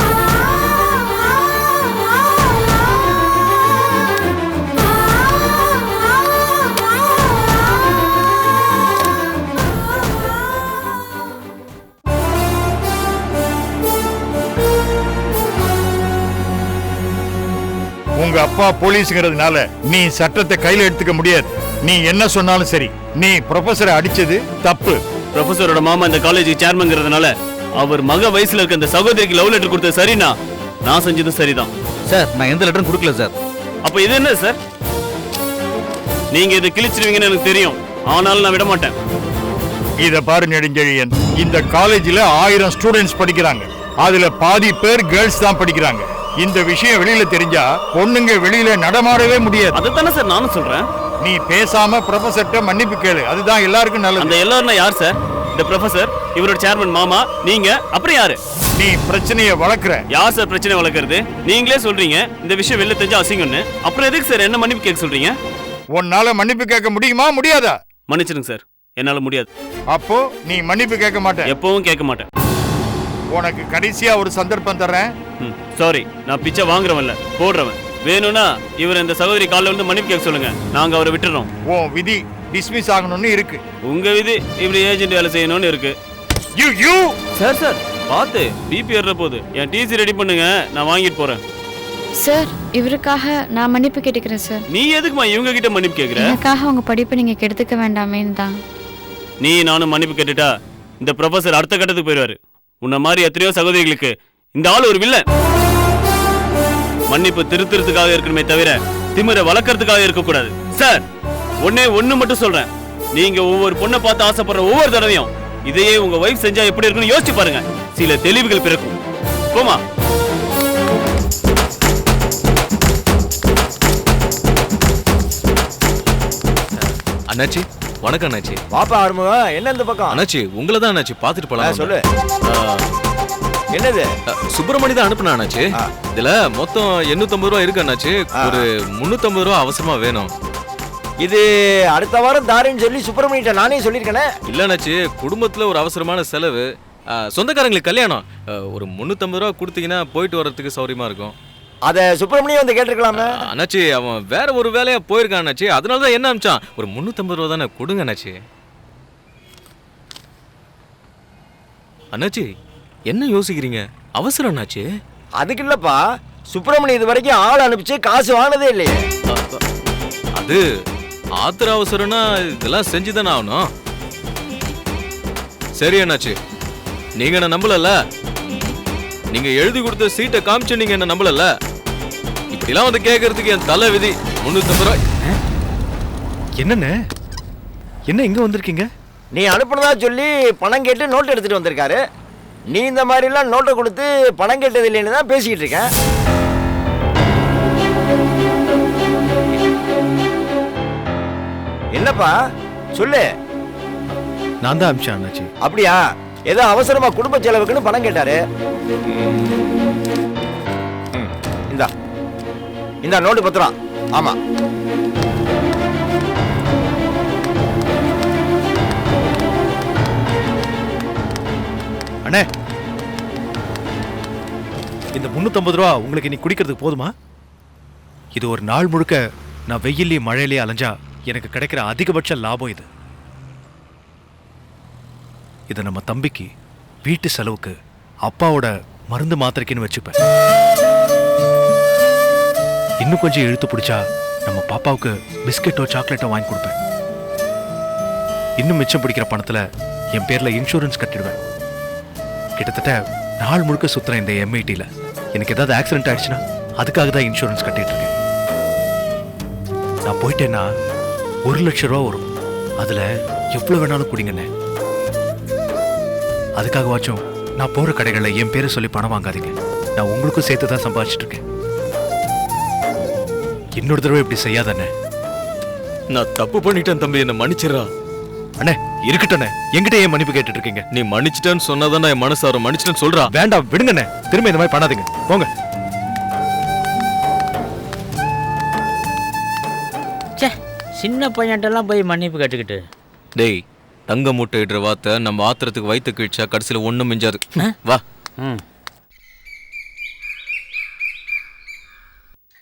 உங்க அப்பா போலீஸ்ங்கிறதுனால நீ சட்டத்தை கையில எடுத்துக்க முடியாது. நீ என்ன சொன்னாலும் சரி. நீ ப்ரொஃபஸரை அடிச்சது தப்பு. ப்ரொஃபஸரோட மாமா இந்த காலேஜ் சேர்மன்ங்கிறதுனால அவர் மக வயசுல இருக்க இந்த சகோதரிக்கு லவ் லெட்டர் கொடுத்தது சரினா நான் செஞ்சதும் சரிதான். சார், நான் எந்த லெட்டரும் கொடுக்கல சார். அப்ப இது என்ன சார்? நீங்க இதை கிழிச்சிருவீங்கன்னு எனக்கு தெரியும், ஆனாலும் நான் விட மாட்டேன். இத பாரு நெடுஞ்செழியன், இந்த காலேஜ்ல 1000 ஸ்டூடெண்ட்ஸ் படிக்கிறாங்க. அதுல பாதி பேர் கேர்ள்ஸ் தான் படிக்கிறாங்க. இந்த விஷயம் வெளியில தெரிஞ்சா பொண்ணுங்க வெளியில நடமாடவே முடியாது. அதுதானே சார் நானும் சொல்றேன். நீ பேசாம ப்ரொஃபஸர்ட்ட மன்னிப்பு கேளு. அதுதான் எல்லாருக்கும் நல்லது. அந்த எல்லாரும் யார் சார்? இந்த ப்ரொஃபசர், இவரோட சேர்மன் மாமா, நீங்க, அப்புறம் யாரு? நீ பிரச்சனையை வளர்க்குற. யார் சார் பிரச்சனை வளர்க்கறது? நீங்களே சொல்றீங்க இந்த விஷயம் வெளில தெரிஞ்சா அசிங்கம்னு. அப்புறம் எதுக்கு சார் என்ன மன்னிப்பு கேட்க சொல்றீங்க? உன்னால மன்னிப்பு கேட்க முடியுமா முடியாதா? மன்னிச்சிருங்க சார், என்னால முடியாது. அப்போ நீ மன்னிப்பு கேட்க மாட்டே? எப்பவும் கேட்க மாட்டேன். உனக்கு கடைசியா ஒரு சந்தர்ப்பம் தர்றேன். சாரி, நான் பிச்சை வாங்குறவன்ல போடுறவன். வேணும்னா இவர் இந்த சகோதரி காலில் வந்து மன்னிப்பு கேட்க சொல்லுங்க, நாங்க அவரை விட்டுறோம். உன் விதி டிஸ்மிஸ் ஆகணும்னு இருக்கு. உங்க விதி இப்படி ஏஜென்ட் வேலை செய்யணும்னு இருக்கு. சார் சார் பார்த்து பிபி ஏற போகுது. என் டிசி ரெடி பண்ணுங்க, நான் வாங்கிட்டு போறேன். சார், இவருக்காக நான் மன்னிப்பு கேட்டுக்கிறேன் சார். நீ எதுக்குமா இவங்க கிட்ட மன்னிப்பு கேட்குற? எனக்காக உங்க படிப்பை நீங்க கெடுத்துக்க வேண்டாமேன்னு தான். நீ நானும் மன்னிப்பு கேட்டுட்டா இந்த ப்ரொஃபசர் அடுத்த கட்டத்துக்கு போயிடுவாரு. உன்ன மாதிரி எத்தனையோ சகோதரிகளுக்கு இந்த ஆள் ஒரு வில்லன். மன்னிப்பு திருத்துறதுக்காக இருக்கணுமே தவிர திமிர வளர்க்கறதுக்காக இருக்கக்கூடாது. சார், ஒண்ணு மட்டும் சொல்றேன். நீங்க ஒவ்வொரு பொண்ணை பார்த்து ஆசைப்படுற ஒவ்வொரு தடவையும் இதையே உங்க வைஃப் செஞ்சா எப்படி இருக்குன்னு யோசிச்சு பாருங்க. சில தெளிவுகள் பிறக்கும். போமா. அண்ணாச்சி, வணக்கம் அண்ணாச்சி. பாப்பா ஆறுமுகம், என்ன இந்த பக்கம்? அண்ணாச்சி, உங்களை தான் அண்ணாச்சி பார்த்துட்டு போலாம். சொல்லு. என்னது? சுப்பிரமணி தான் அனுப்புனா அண்ணாச்சி. இதுல மொத்தம் 850 ரூபா இருக்கு அண்ணாச்சி. ஒரு 350 ரூபா அவசரமா வேணும். இது அடுத்த வாரம் தாரேன்னு சொல்லி சுப்பிரமணியிட்ட நானே சொல்லியிருக்கேனே. இல்ல அண்ணாச்சி, குடும்பத்துல ஒரு அவசரமான செலவு, சொந்தக்காரங்களுக்கு கல்யாணம். ஒரு 350 ரூபா கொடுத்தீங்கன்னா போயிட்டு வர்றதுக்கு சௌரியமா இருக்கும். அத சுப்பிரமணியம் வந்து கேட்டிருக்கலாமே. அண்ணாச்சி, அவன் வேற ஒரு வேலையா போயிருக்கான் அண்ணாச்சி. அதனாலதான் என்ன அனுப்பிச்சான். ஒரு 350 ரூபா தானே கொடுங்க அண்ணாச்சி. அண்ணாச்சி, என்ன யோசிக்கிறீங்க? அவசரம் அண்ணாச்சி. அதுக்கு இல்லப்பா, சுப்பிரமணியம் இது வரைக்கும் ஆள் அனுப்பிச்சு காசு வாங்கினதே இல்லையே. அது ஆத்திர அவசரம்னா இதெல்லாம் செஞ்சுதானே ஆகணும். சரி அண்ணாச்சி, நீங்க என்ன நம்பலல்ல? நீங்க எழுதி கொடுத்த சீட்டை காமிச்சு நீங்க என்ன நம்பலல்ல? இப்படிலாம் வந்து கேட்கறதுக்கு என் தலை விதி. 350 ரூபாய். என்னண்ணே, என்ன இங்க வந்திருக்கீங்க? நீ அனுப்புனதா சொல்லி பணம் கேட்டு நோட் எடுத்துட்டு வந்திருக்காரு. நீ இந்த மாதிரிலாம் நோட்டை கொடுத்து பணம் கேட்டது இல்லைன்னு தான் பேசிக்கிட்டு இருக்கேன். என்னப்பா சொல்லு. நான் தான் அமிச்சேன் அண்ணாச்சி. அப்படியா? ஏதோ அவசரமா குடும்ப செலவுக்குன்னு பணம் கேட்டாரு. இந்தா இந்த நோட்டு 10 ரூபா. ஆமா, அண்ணே, இந்த 350 ரூபா உங்களுக்கு இன்னைக்கு குடிக்கிறதுக்கு போதுமா? இது ஒரு நாள் முழுக்க நான் வெயிலையும் மழையிலேயே அலைஞ்சா எனக்கு கிடைக்கிற அதிகபட்ச லாபம் இது. இதை நம்ம தம்பிக்கு வீட்டு செலவுக்கு அப்பாவோட மருந்து மாத்திரைக்குன்னு வச்சுப்பேன். இன்னும் கொஞ்சம் இழுத்து பிடிச்சா நம்ம பாப்பாவுக்கு பிஸ்கெட்டோ சாக்லேட்டோ வாங்கி கொடுப்பேன். இன்னும் மிச்சம் பிடிக்கிற பணத்துல என் பேர்ல இன்சூரன்ஸ் கட்டிடுவேன். கிட்டத்தட்ட நாள் முழுக்க சுத்துறேன் இந்த எம்ஐடியில். எனக்கு ஏதாவது ஆக்சிடென்ட் ஆயிடுச்சுன்னா அதுக்காக தான் இன்சூரன்ஸ் கட்டிட்டு இருக்கேன். நான் போயிட்டேன்னா 1 லட்சம் ரூபா வரும். அதுல எவ்வளவு வேணாலும் குடிங்கண்ணே. அதுக்காகவாச்சும் நான் போற கடைகளில் என் பேரை சொல்லி பணம் வாங்காதீங்க. நான் உங்களுக்கும் சேர்த்து தான் சம்பாதிச்சிட்டு இருக்கேன். இன்னொரு தடவை இப்படி செய்யாதண்ணே. நான் தப்பு பண்ணிட்டேன் தம்பி, என்ன மன்னிச்சிடறா. அண்ணே இருக்கட்டண்ணே, என்கிட்ட ஏன் மன்னிப்பு கேட்டுட்டு இருக்கீங்க? நீ மன்னிச்சிட்டேன்னு சொன்னாதான் என் மனசு வரும். மன்னிச்சிட்டேன்னு சொல்றா. வேண்டாம் விடுங்கண்ணே, திரும்ப இந்த மாதிரி பண்ணாதீங்க, போங்க. சின்ன பையன்ட்டெல்லாம் போய் மன்னிப்பு கேட்டுக்கிட்டு. டேய், தங்க மூட்டை இடுற வார்த்தை நம்ம ஆத்திரத்துக்கு வயிற்று கிழிச்சா கடைசியில் ஒன்றும் மிஞ்சாது. வா.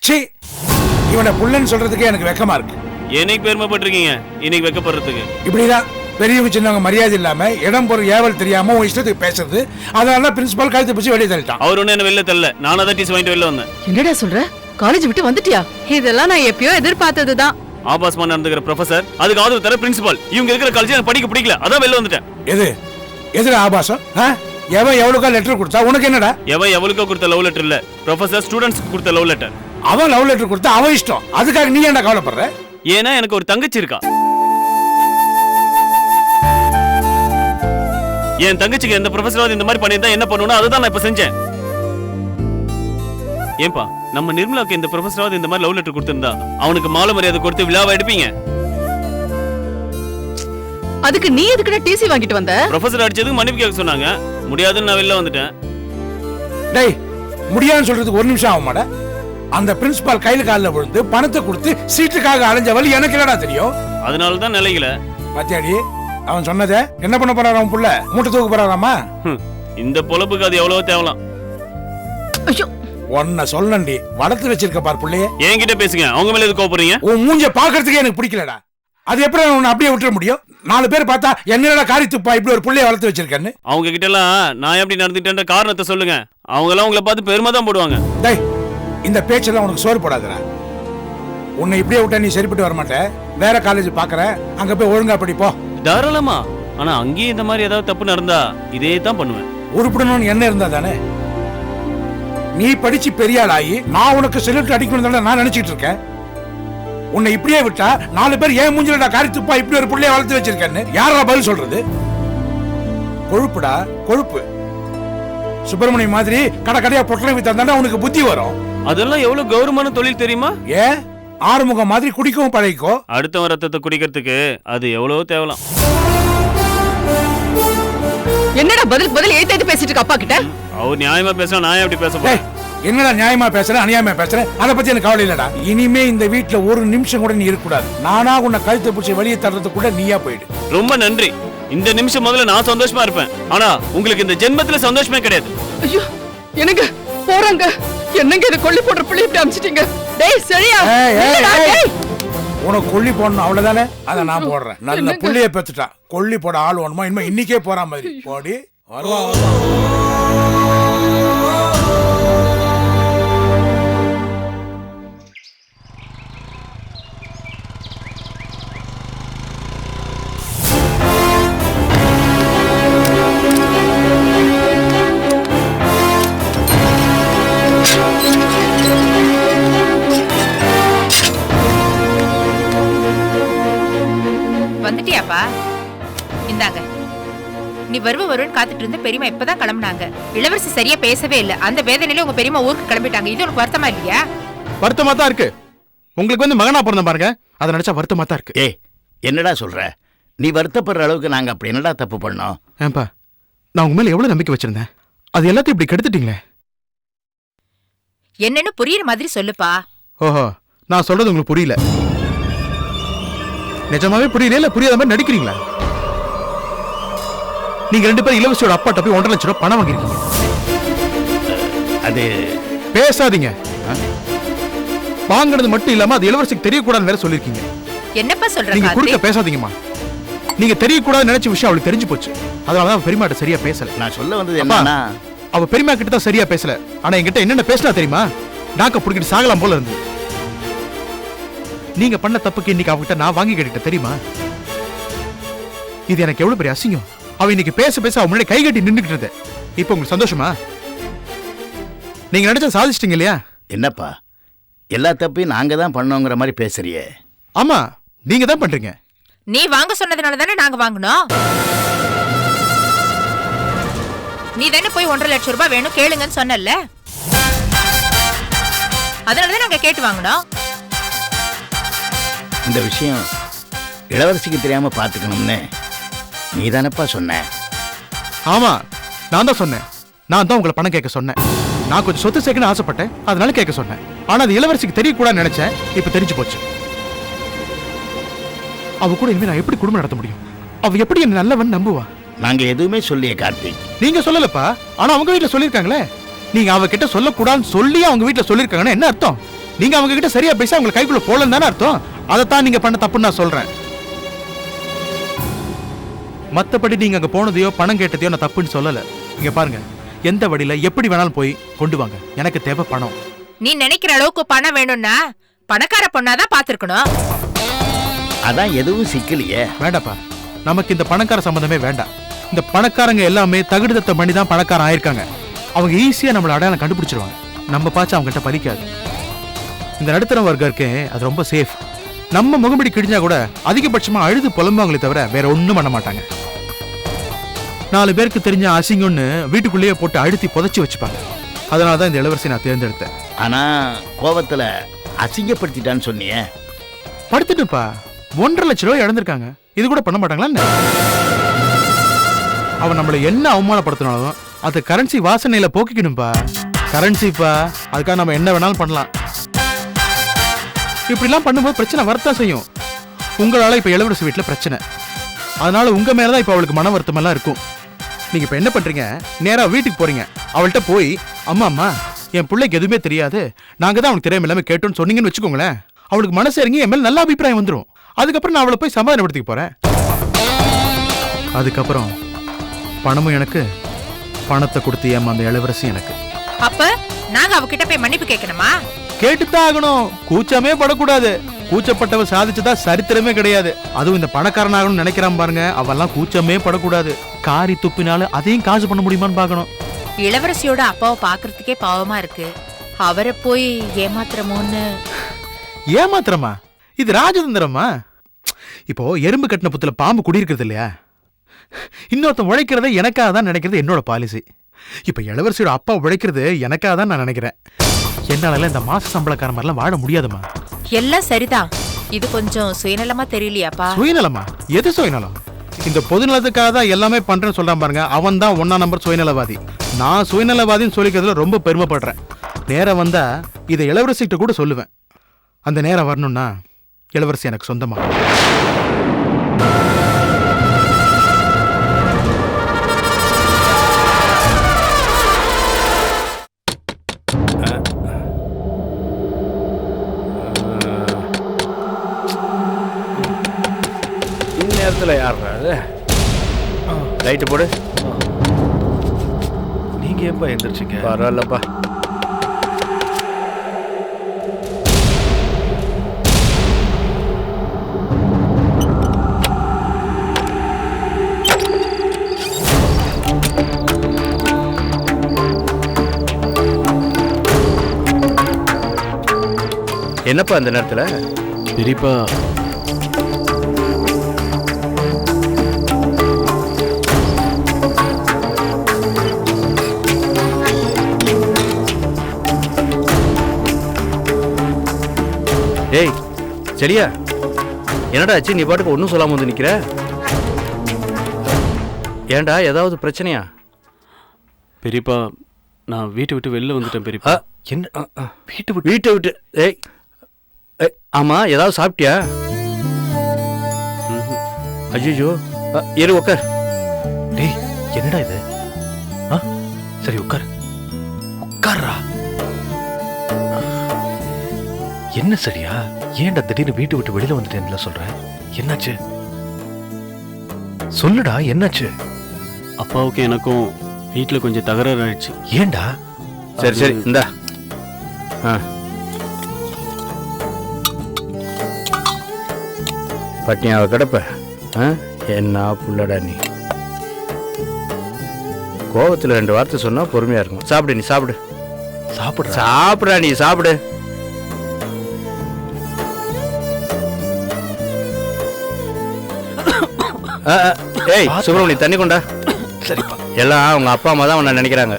சீ, இவனை புள்ளன்னு சொல்றதுக்கே எனக்கு வெக்கமா இருக்கு. என்னைக்கு பெருமைப்பட்டிருக்கீங்க, இன்னைக்கு வெக்கப்படுறதுக்கு? இப்படிதான் பெரியவங்க சின்னவங்க மரியாதை இல்லாம இடம் பொருள் ஏவல் தெரியாம உன் இஷ்டத்துக்கு பேசுறது. அதனால பிரின்சிபால் கழுத்து பிடிச்சி வெளியே தள்ளிட்டான். அவர் ஒண்ணு என்ன வெளில தள்ள, நானா தான் டீச்சர் வாங்கிட்டு வெளில வந்தேன். என்னடா சொல்ற? காலேஜ் விட்டு வந்துட்டியா? இதெல்லாம் நான் எப்பயோ எதிர்பார்த்ததுதான். ஆபாசமா நடந்துக்கிற ப்ரொஃபசர், அதுக்கு ஆதரவு தர பிரின்சிபால், இவங்க இருக்கிற காலேஜ் எனக்கு படிக்க பிடிக்கல, அதான் வெளில வந்துட்டேன். எது ஆபாசம்? எவன் எவ்வளவுக்கா லெட்டர் கொடுத்தா? உனக்கு என்னடா? எவன் எவ்வளவுக்கா கொடுத்த லவ் லெட்டர் இல்ல, ப்ரொஃபசர் ஸ்டூடண்ட்ஸ்க்கு கொடுத்த லவ் லெட்டர். அவன் லவ் லெட்டர் கொடுத்தா அவன் இஷ்டம். அதுக்காக நீ என்ன கவலைப்படுற? ஏன்னா எனக்கு ஒரு தங்கச்சி இருக்கா. என் தங்கச்சிக்கு எந்த ப்ரொஃபசராவது இந்த மாதிரி பண்ணியிருந்தா என்ன பண்ணுவோம், அதை தான் நான் இப்ப செஞ்சேன். ஏன்பா, நம்ம நிர்மலாக்கு இந்த ப்ரொஃபசராவது இந்த மாதிரி லவ் லெட்டர் கொடுத்திருந்தா அவனுக்கு மாலை மரியாதை கொடுத்து விழாவை எடுப்பீங்க. அதுக்கு நீ எதுக்குடா டிசி வாங்கிட்டு வந்த? ப்ரொஃபசர் அடிச்சதுக்கு மன்னிப்பு கேட்க சொன்னாங்க, முடியாதுன்னு நான் வெளில வந்துட்டேன். டேய், முடியாதுன்னு சொல்றதுக்கு ஒரு நிமிஷம் ஆகுமாடா? அந்த பிரின்சிபால் கையில காலில் விழுந்து பணத்தை கொடுத்து சீட்டுக்காக அலைஞ்ச வழி எனக்கு என்னடா தெரியும்? அதனால தான் நிலையில பாத்தியாடி, அவன் சொன்னதை என்ன பண்ண போறான்? அவன் புள்ள மூட்டை தூக்க போறாராமா? இந்த பொழப்புக்கு அது எவ்வளவு தேவலாம். ஒன்ன சொல்லண்டி, வளர்த்து வச்சிருக்க பார் புள்ளைய. என்கிட்ட பேசுங்க, அவங்க மேல எது கோபப்படுறீங்க? உன் மூஞ்ச பாக்குறதுக்கே எனக்கு பிடிக்கலடா. அது எப்படி உன்னை அப்படியே விட்டுற முடியும்? 4 பேர் பார்த்தா என்னடா காரி துப்பா இப்படி ஒரு புள்ளைய வளர்த்து வச்சிருக்கேன்னு. அவங்க கிட்ட எல்லாம் நான் எப்படி நடந்துட்டேன்ற காரணத்தை சொல்லுங்க. அவங்க எல்லாம் உங்களை பார்த்து பெருமை தான் போடுவாங்க. டேய், இந்த பேச்செல்லாம் உனக்கு சோறு போடாதடா. உன்னை இப்படியே விட்டா நீ சரிப்பட்டு வர மாட்டே. வேற காலேஜ் பாக்குற, அங்க போய் ஒழுங்கா படிப்போ. தாராளமா. ஆனா அங்கேயும் இந்த மாதிரி ஏதாவது தப்பு நடந்தா இதே தான் பண்ணுவேன். உருப்படணும்னு என்ன இருந்தா தானே? நீ படிச்சு பெரிய ஆள் ஆகி நான் உனக்கு செல்யூட் அடிக்கணும் நான் நினைச்சிட்டு இருக்கேன். உன்னை இப்படியே விட்டா 4 பேர் ஏன் மூஞ்சிலடா காரி துப்பா இப்படி ஒரு புள்ளைய வளர்த்து வச்சிருக்கேன்னு யாரா பதில் சொல்றது? கொழுப்புடா, கொழுப்பு. சுப்பிரமணிய மாதிரி கடையா பொட்டலம் வித்தா உனக்கு புத்தி வரும். அதெல்லாம் எவ்வளவு கௌரவமான தொழில் தெரியுமா? ஏன் ஆறுமுகம் மாதிரி குடிக்கவும் பழகிக்கோ. அடுத்த ரத்தத்தை குடிக்கிறதுக்கு அது எவ்வளவு தேவலாம். என்னடா பதில் ஏத்து பேசிட்டு இருக்க அப்பா கிட்ட? அவர் நியாயமா பேசுறா, நான் எப்படி பேச போறேன்? என்னடா நியாயமா பேசுறேன் அநியாயமா பேசுறேன்? அத பத்தி எனக்கு கவலை இல்லடா. இனிமே இந்த வீட்ல ஒரு நிமிஷம் கூட நீ இருக்க கூடாது. நானா உன்னை கழுத்தை பிடிச்சி வெளியே தர்றது கூட நீயா போயிடு. ரொம்ப நன்றி. இந்த நிமிஷம் முதல்ல நான் சந்தோஷமா இருப்பேன். ஆனா உங்களுக்கு இந்த ஜென்மத்துல சந்தோஷமே கிடையாது. ஐயோ, எனக்கு போறாங்க. என்னங்க இது கொல்லி போடுற புள்ளி இப்படி அமிச்சிட்டீங்க? டேய் சரியா? உனக்கு கொல்லி போடணும் அவ்வளவுதானே? அத நான் போடுறேன். நல்ல புள்ளைய பெத்துட்டா. கொல்லி போட ஆள் வேணுமா? இனிமே இன்னைக்கே போற மாதிரி போடி. வருவா. வருவன்னு காத்துட்டு இருந்த பெரியமா இப்பதான் கிளம்புனாங்க. இளவரசி சரியா பேசவே இல்ல. அந்த வேதனையில உங்க பெரியமா ஊருக்கு கிளம்பிட்டாங்க. இது உனக்கு வருத்தமா இல்லையா? வருத்தமா தான் இருக்கு. உங்களுக்கு வந்து மகனா பிறந்த பாருங்க, அதை நினைச்சா வருத்தமா தான் இருக்கு. ஏய், என்னடா சொல்ற? நீ வருத்தப்படுற அளவுக்கு நாங்க அப்படி என்னடா தப்பு பண்ணோம்? ஏன்பா, நான் உங்க மேல எவ்வளவு நம்பிக்கை வச்சிருந்தேன், அது எல்லாத்தையும் இப்படி கெடுத்துட்டீங்களே. என்னன்னு புரியுற மாதிரி சொல்லுப்பா. ஓஹோ, நான் சொல்றது உங்களுக்கு புரியல. நிஜமாவே புரியல, இல்ல புரியாத மாதிரி நடிக்கிறீங்களா? நீங்க 2 பேரும் இளவரசியோட அப்பாட்ட போய் 1.5 லட்சம் ரூபாய் பணம் வாங்கிருக்கீங்க. அது பேசாதீங்க. வாங்கினது மட்டும் இல்லாம அது இளவரசிக்கு தெரியக்கூடாதுன்னு வேற சொல்லிருக்கீங்க. என்னப்பா சொல்ற? நீங்க குறுக்க பேசாதீங்கம்மா. நீங்க தெரியக்கூடாது நினைச்ச விஷயம் அவளுக்கு தெரிஞ்சு போச்சு. அதனாலதான் பெரியமாட்ட சரியா பேசல. நான் சொல்ல வந்தது என்னன்னா, அவ பெரியமா கிட்ட தான் சரியா பேசல. ஆனா என்கிட்ட என்னென்ன பேசினா தெரியுமா? நாக்க புடிக்கிட்டு சாகலாம் போல இருந்து. நீங்க பண்ண தப்புக்கு இன்னைக்கு அவகிட்ட நான் வாங்கி கேட்டுட்டேன் தெரியுமா? இது எனக்கு எவ்வளவு பெரிய அசிங்கம். அவ இன்னைக்கு பேச பேச அவ முன்னாடி கை கட்டி நின்னுக்கிட்டு இருந்தேன். இப்போ உங்களுக்கு சந்தோஷமா? நீங்க நினைச்ச சாதிச்சிட்டீங்க இல்லையா? என்னப்பா எல்லா தப்பையும் நாங்க தான் பண்ணோங்கிற மாதிரி பேசுறியே? ஆமா, நீங்க தான் பண்றீங்க. நீ வாங்க சொன்னதுனால தானே நாங்க வாங்கணும். நீ தானே போய் 1.5 லட்சம் ரூபாய் வேணும் கேளுங்கன்னு சொன்னல. அதனாலதான் நாங்க கேட்டு வாங்கணும். இந்த விஷயம் இளவரசிக்கு தெரியாம பாத்துக்கணும்னு நீ தானப்பா சொன்ன? ஆமா, நான் தான் சொன்னேன். நான் தான் உங்களை பணம் கேட்க சொன்னேன். நான் கொஞ்சம் சொத்து சேர்க்கணும்னு ஆசைப்பட்டேன், அதனால கேட்க சொன்னேன். ஆனா அது இளவரசிக்கு தெரியக்கூடாதுன்னு நினைச்சேன். இப்ப தெரிஞ்சு போச்சு. அவ கூட இனிமே நான் எப்படி குடும்பம் நடத்த முடியும்? அவ எப்படி என்ன நல்லவன் நம்புவா? நாங்க எதுவுமே சொல்லியே கார்த்திக். நீங்க சொல்லலப்பா, ஆனா அவங்க வீட்டுல சொல்லிருக்காங்களே. நீங்க அவகிட்ட சொல்லக்கூடாதுன்னு சொல்லி அவங்க வீட்டுல சொல்லிருக்காங்கன்னா என்ன அர்த்தம்? நீங்க அவங்க கிட்ட சரியா பேச அவங்க கைக்குள்ள போலன்னு தானே அர்த்தம். அதைத்தான் நீங்க பண்ண தப்புன்னு நான் சொல்றேன். மத்தபடி நீங்க அங்க போனதையோ பணம் கேட்டதையோ நான் தப்புன்னு சொல்லல. இங்க பாருங்க, எந்த வழியில எப்படி வேணாலும் போய் கொண்டு வாங்க, எனக்கு தேவை பணம். நீ நினைக்கிற அளவுக்கு பணம் வேணும்னா பணக்கார பொண்ணாதான் பாத்துருக்கணும். அதான் எதுவும் சிக்கலையே. வேண்டாப்பா, நமக்கு இந்த பணக்கார சம்பந்தமே வேண்டாம். இந்த பணக்காரங்க எல்லாமே தகுதித்தம் பண்ணி தான் பணக்காரன் ஆயிருக்காங்க. அவங்க ஈஸியா நம்மள அடையாளம் கண்டுபிடிச்சிருவாங்க. நம்ம பாச்சு அவங்க கிட்ட பலிக்காது. இந்த நடுத்தர வர்க்கம் இருக்கே, அது ரொம்ப சேஃப். நம்ம முகமுடி கிழிஞ்சா கூட அதிகபட்சமா அழுது புலம்புவாங்களே தவிர வேற ஒண்ணும் பண்ண மாட்டாங்க. 4 பேருக்கு தெரிஞ்ச அசிங்கம்னு வீட்டுக்குள்ளேயே போட்டு அழுத்தி புதைச்சி வச்சுப்பாங்க. அதனாலதான் இந்த இளவரசி நான் தேர்ந்தெடுத்தேன். ஆனா கோபத்துல அசிங்கப்படுத்திட்டான்னு சொன்னியே. படுத்துட்டுப்பா, 1.5 லட்சம் ரூபாய் இழந்திருக்காங்க. இது கூட பண்ண மாட்டாங்களா? அவன் நம்மள என்ன அவமானப்படுத்தினாலும் அது கரன்சி வாசனையில போக்கிக்கணும்பா. கரன்சிப்பா, அதுக்காக நம்ம என்ன வேணாலும் பண்ணலாம். இப்படிலாம் பண்ணும்போது பிரச்சனை வரத்தான் செய்யும். உங்களால இப்ப இளவரசி வீட்டுல பிரச்சனை. அதனால உங்க மேலதான் இப்ப அவளுக்கு மன வருத்தம் எல்லாம் இருக்கும். நீங்க இப்ப என்ன பண்றீங்க? நேரா வீட்டுக்கு போறீங்க. அவள்கிட்ட போய், அம்மா அம்மா என் பிள்ளைக்கு எதுவுமே தெரியாது, நாங்க தான் அவனுக்கு தெரியாம எல்லாமே கேட்டோம்னு சொன்னீங்கன்னு வச்சுக்கோங்களேன். அவளுக்கு மனசு இறங்கி என் மேல நல்ல அபிப்பிராயம் வந்துடும். அதுக்கப்புறம் நான் அவளை போய் சமாதானப்படுத்திக்க போறேன். அதுக்கப்புறம் பணமும் எனக்கு, பணத்தை கொடுத்து ஏமாந்த இளவரசி எனக்கு. அப்ப நாங்க அவகிட்ட போய் மன்னிப்பு கேட்கணுமா? கேட்டுத்தான் ஆகணும். கூச்சமே படக்கூடாது. கூச்சப்பட்டவ சாதிச்சதா சரித்திரமே கிடையாது. அதுவும் இந்த பணக்காரனாகணும்னு நினைக்கிறான் பாருங்க, அவெல்லாம் கூச்சமே படக்கூடாது. காரி துப்பினாலும் அதையும் காசு பண்ண முடியுமான்னு பாக்கணும். இளவரசியோட அப்பாவை பாக்குறதுக்கே பாவமா இருக்கு. அவரை போய் ஏமாத்துறமோன்னு. ஏமாத்திரமா? இது ராஜதந்திரமா? இப்போ எறும்பு கட்டின புத்துல பாம்பு குடியிருக்கிறது இல்லையா? இன்னொருத்தன் உழைக்கிறத எனக்காக தான் நினைக்கிறது என்னோட பாலிசி. இப்ப இளவரசியோட அப்பா உழைக்கிறது எனக்காக தான் நான் நினைக்கிறேன். என்னால இந்த மாச சம்பளக்கார மாதிரிலாம் வாழ முடியாதுமா. எல்லாம் சரிதான். இது கொஞ்சம் சுயநலமா தெரியலையாப்பா? சுயநலமா? எது சுயநலம்? இந்த பொதுநலத்துக்காக தான் எல்லாமே பண்றேன்னு சொல்றான் பாருங்க, அவன் தான் 1ஆம் நம்பர் சுயநலவாதி. நான் சுயநலவாதின்னு சொல்லிக்கிறதுல ரொம்ப பெருமைப்படுறேன். நேரம் வந்தா இதை இளவரசிகிட்ட கூட சொல்லுவேன். அந்த நேரம் வரணும்னா இளவரசி எனக்கு சொந்தமா. இந்நேரத்தில் யாருடா அது? லைட்டு போடு. நீங்கள் ஏன்பா எந்திரிச்சிங்க? பரவாயில்லப்பா. என்னப்பா அந்த நேரத்தில்? பெரியப்பா ஏய் சரியா என்னடா ஆச்சு நீ பாட்டுக்கு ஒன்றும் சொல்லாம வந்து நிக்கிற? ஏன்டா ஏதாவது பிரச்சனையா? பெரியப்பா நான் வீட்டை விட்டு வெளில வந்துட்டேன் பெரியப்பா. என்ன வீட்டை விட்டு ஏய் ஆமா ஏதாவது சாப்பிட்டியா? ஐயோ இரு உட்கார். டேய் என்னடா இது? சரி உட்கார் உட்கார்றா. என்ன சரியா? ஏன்டா திடீர்னு வீட்டை விட்டு வெளியில வந்துட்டேன்ல சொல்ற? என்னாச்சு சொல்லுடா, என்னாச்சு? அப்பாவுக்கு எனக்கும் வீட்டுல கொஞ்சம் தகராறு ஆயிடுச்சு. ஏன்டா? சரி சரி இந்தா. பட்டினியாவை கிடப்ப என்ன புள்ளடா நீ. கோபத்தில் 2 வார்த்தை சொன்னா பொறுமையா இருக்கும். சாப்பிடு நீ சாப்பிடு. சாப்பிடுறா நீ சாப்பிடு. ஏய் சுப்பிரமணி தண்ணி கொண்டா. சரிப்பா. எல்லாம் உங்க அப்பா அம்மா தான் உன்னை நினைக்கிறாங்க.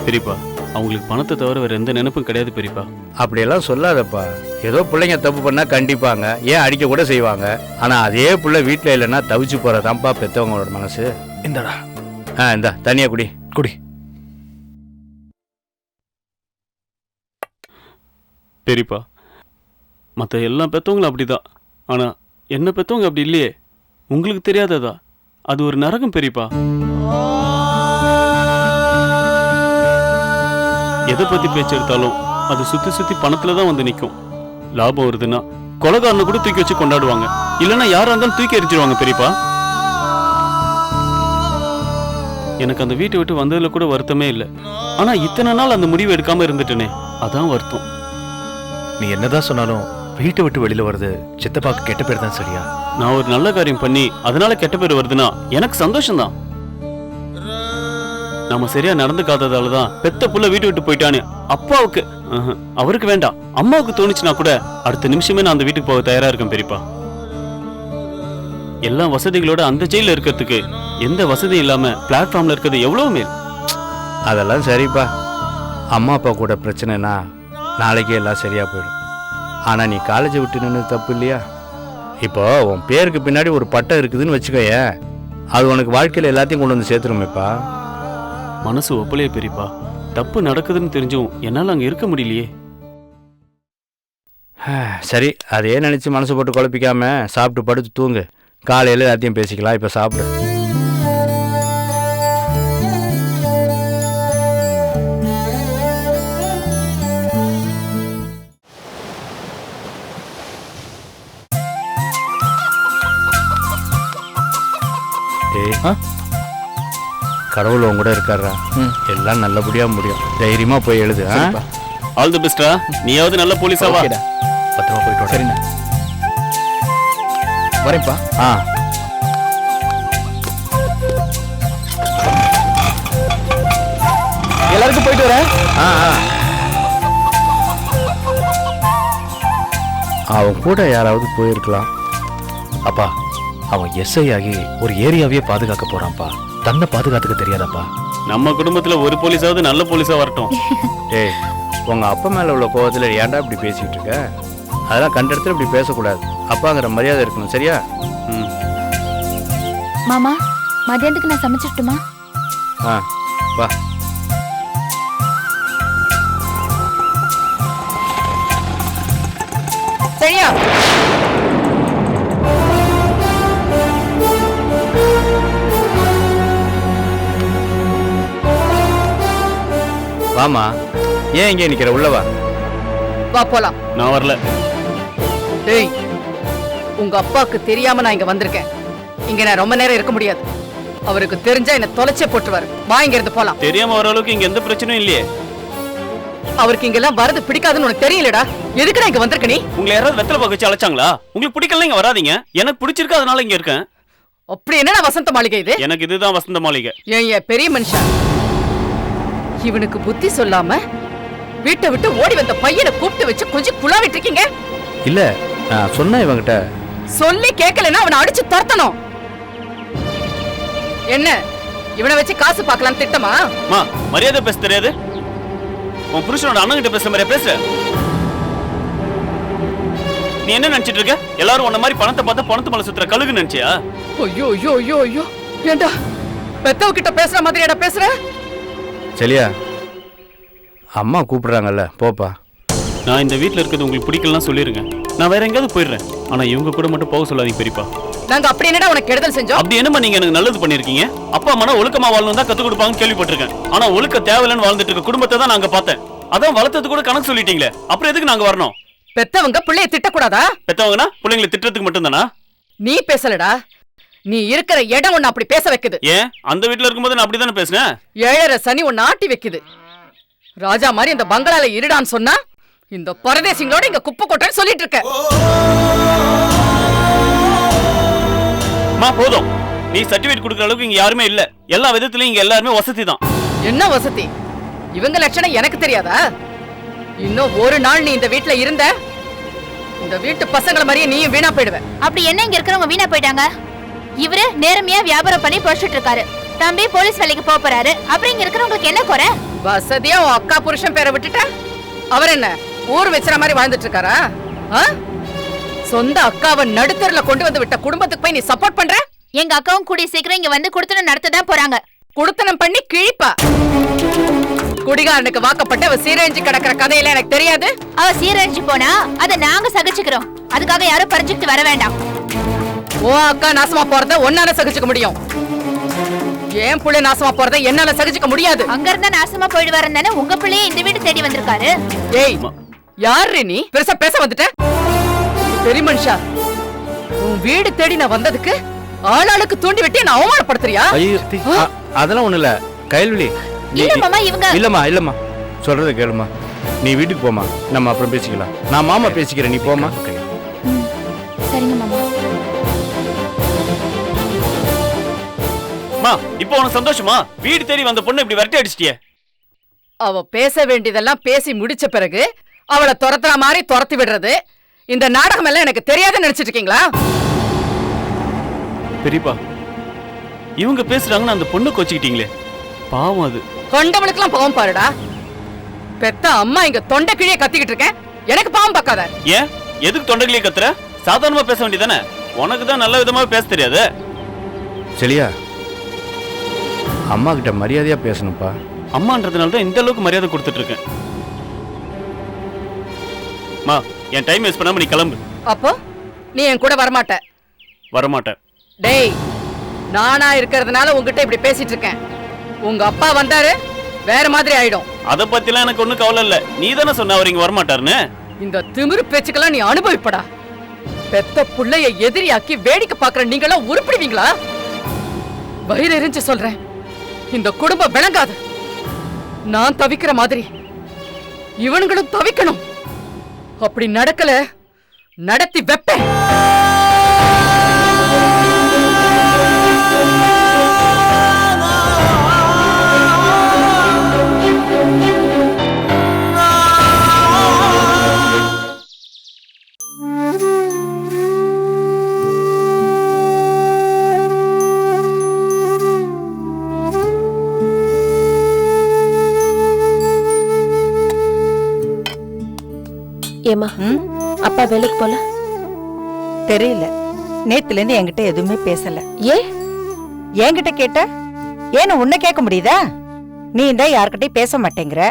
பெரியப்பா அவங்களுக்கு பணத்தை தவிர வேற எந்த நினைப்பும் கிடையாது பெரியப்பா. அப்படியெல்லாம் சொல்லாதப்பா. ஏதோ பிள்ளைங்க தப்பு பண்ணா கண்டிப்பாங்க, ஏன் அடிக்க கூட செய்வாங்க. ஆனா அதே பிள்ளை வீட்டுல இல்லைன்னா தவிச்சு போறதான்ப்பா பெத்தவங்களோட மனசு. இந்தடா. இந்தா தனியா குடி குடி. பெரியப்பா மற்ற எல்லா பெத்தவங்களும் அப்படிதான். ஆனா என்ன பெத்தவங்க அப்படி இல்லையே. உங்களுக்கு தெரியாததா? அது ஒரு நரகம் பெரியப்பா. எதை பத்தி பேச்சு எடுத்தாலும் அது சுத்தி சுத்தி பணத்துல தான் வந்து நிற்கும். லாபம் வருதுன்னா கொலைகாரனை கூட தூக்கி வச்சு கொண்டாடுவாங்க, இல்லைன்னா யாரா இருந்தாலும் தூக்கி எரிஞ்சிருவாங்க பெரியப்பா. எனக்கு அந்த வீட்டை விட்டு வந்ததுல கூட வருத்தமே இல்லை. ஆனா இத்தனை நாள் அந்த முடிவு எடுக்காம இருந்துட்டேனே, அதான் வருத்தம். நீ என்னதான் சொன்னாலும் வீட்டை விட்டு வெளியில வருது சித்தப்பாக்கு கெட்ட பேர் தான் சரியா? நான் ஒரு நல்ல காரியம் பண்ணி அதனால கெட்ட பேர் வருதுன்னா எனக்கு சந்தோஷம் தான். நாம சரியா நடந்துக்காததால தான் பெத்த புள்ள வீட்டு விட்டு போயிட்டானே. அப்பாவுக்கு அவருக்கு வேண்டாம், அம்மாவுக்கு தோணுச்சுன்னா கூட அடுத்த நிமிஷமே நான் அந்த வீட்டுக்கு போக தயாரா இருக்கேன் பெரியப்பா. எல்லா வசதிகளோட அந்த ஜெயில இருக்கிறதுக்கு எந்த வசதியும் இல்லாம பிளாட்ஃபார்ம்ல இருக்கிறது எவ்வளவு மேல். அதெல்லாம் சரிப்பா. அம்மா அப்பா கூட பிரச்சனைனா நாளைக்கே எல்லாம் சரியா போயிடும். ஆனா நீ காலேஜை விட்டு நின்று தப்பு இல்லையா? இப்போ உன் பேருக்கு பின்னாடி ஒரு பட்டம் இருக்குதுன்னு வச்சுக்கோய, அது உனக்கு வாழ்க்கையில எல்லாத்தையும் கொண்டு வந்து சேர்த்துருமேப்பா. மனசு ஒப்பலையே பெரியப்பா. தப்பு நடக்குதுன்னு தெரிஞ்சும் என்னால அங்க இருக்க முடியலையே. சரி அதையே நினைச்சு மனசு போட்டு குழப்பிக்காம சாப்பிட்டு படுத்து தூங்கு. காலையில எல்லாத்தையும் பேசிக்கலாம். இப்ப சாப்பிடு. கடவுள் உன் கூட இருக்காரா? எல்லாம் நல்லபடியா முடியும். தைரியமா போய் எழுது. ஆல் தி பெஸ்டா. நீயாவது நல்ல போலீஸா வா. பத்திரமா போயிட்டு வா. சரிண்ணா வரேன்ப்பா. எல்லாருக்கும் போயிட்டு வரேன். அவன் கூட யாராவது போயிருக்கலாம். அப்பா அவன் எஸ்ஐ ஆகி ஒரு ஏரியாவே பாதுகாக்க போறான்ப்பா. தன்னை பாதுகாத்துக்க தெரியாதாப்பா? நம்ம குடும்பத்துல ஒரு போலீஸாவது நல்ல போலீஸா வரட்டும். ஏய் உங்க அப்பா மேல உள்ள கோவத்துல ஏன்டா இப்படி பேசிட்டு இருக்க? அதெல்லாம் கண்ட இடத்துல இப்படி பேசக்கூடாது. அப்பாங்கிற மரியாதை இருக்கணும். சரியா? மாமா மதியானத்துக்கு நான் சமைச்சிட்டுமா? வா. சரியா? வாமா. ஏன் இங்கே நிக்கிற? உள்ளவா. வா போலாம். நான் வரல. டேய் உங்க அப்பாவுக்கு தெரியாம நான் இங்க வந்திருக்கேன். இங்க நான் ரொம்ப நேரம் இருக்க முடியாது. அவருக்கு தெரிஞ்சா என்ன தொலைச்சே போட்டுருவாரு. வா இங்க இருந்து போலாம். தெரியாம வர அளவுக்கு இங்க எந்த பிரச்சனையும் இல்லையே. அவருக்கு இங்கெல்லாம் வரது பிடிக்காதுன்னு உனக்கு தெரியலடா. எதுக்குடா இங்க வந்திருக்க நீ? உங்களை யாராவது வெத்தலை பாக்க வச்சு அழைச்சாங்களா? உங்களுக்கு பிடிக்கல இங்க வராதீங்க. எனக்கு பிடிச்சிருக்கு அதனால இங்க இருக்கேன். அப்படி என்னடா வசந்த மாளிகை இது? எனக்கு இதுதான் வசந்த மாளிகை. ஏன் பெரிய மனுஷன் இவனுக்கு புத்தி சொல்லாம வீட்டை விட்டு ஓடி வந்த பையனை கூப்பிட்டு வச்சு கொஞ்சம் குழாவிட்டு இருக்கீங்க. இல்ல நான் சொன்ன இவங்கிட்ட சொல்லி கேட்கலன்னா அவனை அடிச்சு துரத்தணும். என்ன இவனை வச்சு காசு பார்க்கலாம் திட்டமா? மரியாதை பேச தெரியாது? உன் புருஷனோட அண்ணன் கிட்ட பேசுற மாதிரி பேசுற. நீ என்ன நினைச்சிட்டு இருக்க? எல்லாரும் உன்ன மாதிரி பணத்தை பார்த்தா பணத்து மேல சுத்துற கழுகு நினைச்சியா? ஐயோ ஐயோ ஐயோ ஐயோ, ஏண்டா பெத்தவ கிட்ட பேசுற மாதிரியாடா பேசுற? செலியா, அம்மா கூப்பிடுறாங்கல்ல, போப்பா. நான் இந்த வீட்ல இருக்கிறது உங்களுக்கு பிடிக்கலன்னா சொல்லிருங்க, நான் வேற எங்கேயாவது போயிடுறேன். ஆனா இவங்க கூட மட்டும் போக சொல்லாதீங்க பெரியப்பா. நாங்க அப்படி என்னடா உனக்கு கெடுதல் செஞ்சோம்? அப்படி என்னமா நீங்க எனக்கு நல்லது பண்ணிருக்கீங்க? அப்பா அம்மா ஒழுக்கமா வாழணும் தான் கத்து கொடுப்பாங்கன்னு கேள்விப்பட்டிருக்கேன். ஆனா ஒழுக்க தேவையில்லைன்னு வாழ்ந்துட்டு இருக்க குடும்பத்தை தான் நாங்க பார்த்தேன். அதான் வளர்த்தது கூட கணக்கு சொல்லிட்டீங்களே, அப்புறம் எதுக்கு நாங்க வரணும்? பெத்தவங்க பிள்ளைய திட்டக்கூடாதா? பெத்தவங்கன்னா பிள்ளைங்களை திட்டத்துக்கு மட்டும்தானா? நீ பேசலடா, நீ இருக்கிற இடம் ஒன்னு அப்படி பேச வைக்குது. ஏன் அந்த வீட்ல இருக்கும்போது நான் அப்படிதானே பேசினேன்? 7.5 சனி ஒன்னு ஆட்டி வைக்குது. ராஜா மாதிரி இந்த பங்களால இருடான்னு சொன்னா இந்த பரதேசிங்களோட இங்க குப்பை கொட்டன்னு சொல்லிட்டு இருக்க. போதும், நீ சர்டிபிகேட் கொடுக்குற அளவுக்கு இங்க யாருமே இல்ல. எல்லா விதத்திலயும் இங்க எல்லாருமே வசதி தான். என்ன வசதி? இவங்க லட்சணம் எனக்கு தெரியாதா? இன்னும் ஒரு நாள் நீ இந்த வீட்ல இருந்த, இந்த வீட்டு பசங்கள மாதிரியே நீயும் வீணா போயிடுவ. அப்படி என்ன இங்க இருக்கிறவங்க வீணா போயிட்டாங்க? இவரு நேர்மையா வியாபாரம் பண்ணி பொழைச்சிட்டு இருக்காரு. தம்பி போலீஸ் வேலைக்கு போறாரு. அப்புறம் இங்க இருக்கிறவங்களுக்கு என்ன குறை? வசதியா உன் அக்கா புருஷன் பேரை விட்டுட்ட, அவர் என்ன ஊர் வச்சுற மாதிரி வாழ்ந்துட்டு இருக்காரா? சொந்த அக்காவை நடுத்தருல கொண்டு வந்து விட்ட குடும்பத்துக்கு போய் நீ சப்போர்ட் பண்ற? எங்க அக்காவும் கூடிய சீக்கிரம் இங்க வந்து குடுத்தனம் நடத்ததான் போறாங்க. குடுத்தனம் பண்ணி கிழிப்பா. குடிகாரனுக்கு வாக்கப்பட்டு அவ சீரழிஞ்சு கிடக்கிற கதையில எனக்கு தெரியாது. அவ சீரழிஞ்சு போனா அதை நாங்க சகிச்சுக்கிறோம். அதுக்காக யாரும் பறிச்சுட்டு வர வேண்டாம். ஓ அக்கா நாசமா போறத ஒன்னால சகிச்சுக்க முடியும், ஏன் புள்ள நாசமா போறத என்னால சகிச்சுக்க முடியாது. அங்க இருந்தா நாசமா போயிடுவாரு தானே உங்க பிள்ளையே இந்த வீடு தேடி வந்திருக்காரு. ஏய் யாரு நீ பெருசா பேச வந்துட்ட? பெரிய மனுஷா, உன் வீடு தேடி நான் வந்ததுக்கு ஆளாளுக்கு தூண்டி வெட்டி நான் அவமானப்படுத்துறியா? அதெல்லாம் ஒண்ணு இல்ல கைல்விழி. இல்லம்மா சொல்றத கேளுமா. நீ வீட்டுக்கு போமா, நம்ம அப்புறம் பேசிக்கலாம். நான் மாமா பேசிக்கிறேன், நீ போமா. சரிங்க மாமா. இப்போ உனக்கு சந்தோஷமா? வீடு தேடி வந்த பொண்ணு இப்படி விரட்டி அடிச்சிட்டியே. அவ பேச வேண்டியதெல்லாம் பேசி முடிச்ச பிறகு அவளை துரத்துற மாதிரி துரத்தி விடுறது, இந்த நாடகம் எல்லாம் எனக்கு தெரியாதுன்னு நினைச்சிட்டு இருக்கீங்களா? பெரியப்பா, இவங்க பேசுறாங்கன்னு அந்த பொண்ணு கொச்சிக்கிட்டீங்களே, பாவம். அது கொண்டவளுக்கெல்லாம் பாவம் பாருடா. பெத்த அம்மா இங்க தொண்டை கிழிய கத்திக்கிட்டு இருக்கேன், எனக்கு பாவம் பார்க்காத. ஏன் எதுக்கு தொண்டைக்கிளியே கத்துற? சாதாரணமா பேச வேண்டியதானே? உனக்கு தான் நல்ல விதமா பேச தெரியாது. சரியா, அம்மா கிட்ட மரியாதையா பேசணும்ப்பா. அம்மான்றதுனால தான் இந்த அளவுக்கு மரியாதை கொடுத்துட்டு இருக்கேன். மா, என் டைம் வேஸ்ட் பண்ணாம நீ கிளம்பு. அப்போ நீ என் கூட வரமாட்ட? வரமாட்டேன். டேய், நானா இருக்கிறதுனால உங்ககிட்ட இப்படி பேசிட்டு இருக்கேன். உங்க அப்பா வந்தாரு வேற மாதிரி ஆயிடும். அத பத்திலாம் எனக்கு ஒண்ணும் கவலை இல்ல. நீ தானே சொன்ன அவர் இங்க வரமாட்டாருன்னு. இந்த திமிரு பேச்சுக்கெல்லாம் நீ அனுபவிப்படா. பெத்த புள்ளைய எதிரியாக்கி வேடிக்கை பாக்குற நீங்களா உருப்பிடுவீங்களா? வயிறு எரிஞ்சு சொல்றேன், இந்த குடும்பம் விளங்காது. நான் தவிக்கிற மாதிரி இவனுங்களும் தவிக்கணும். அப்படி நடக்கல, நடத்தி வெப்பேன். ஏமா அப்பா வேலைக்கு போல? தெரியல, நேத்துல இருந்து என்கிட்ட எதுவுமே பேசல. என்கிட்ட கேட்ட ஏன்னு உன்னை கேட்க முடியுதா? நீ தான் யார்கிட்டயும் பேச மாட்டேங்கிற.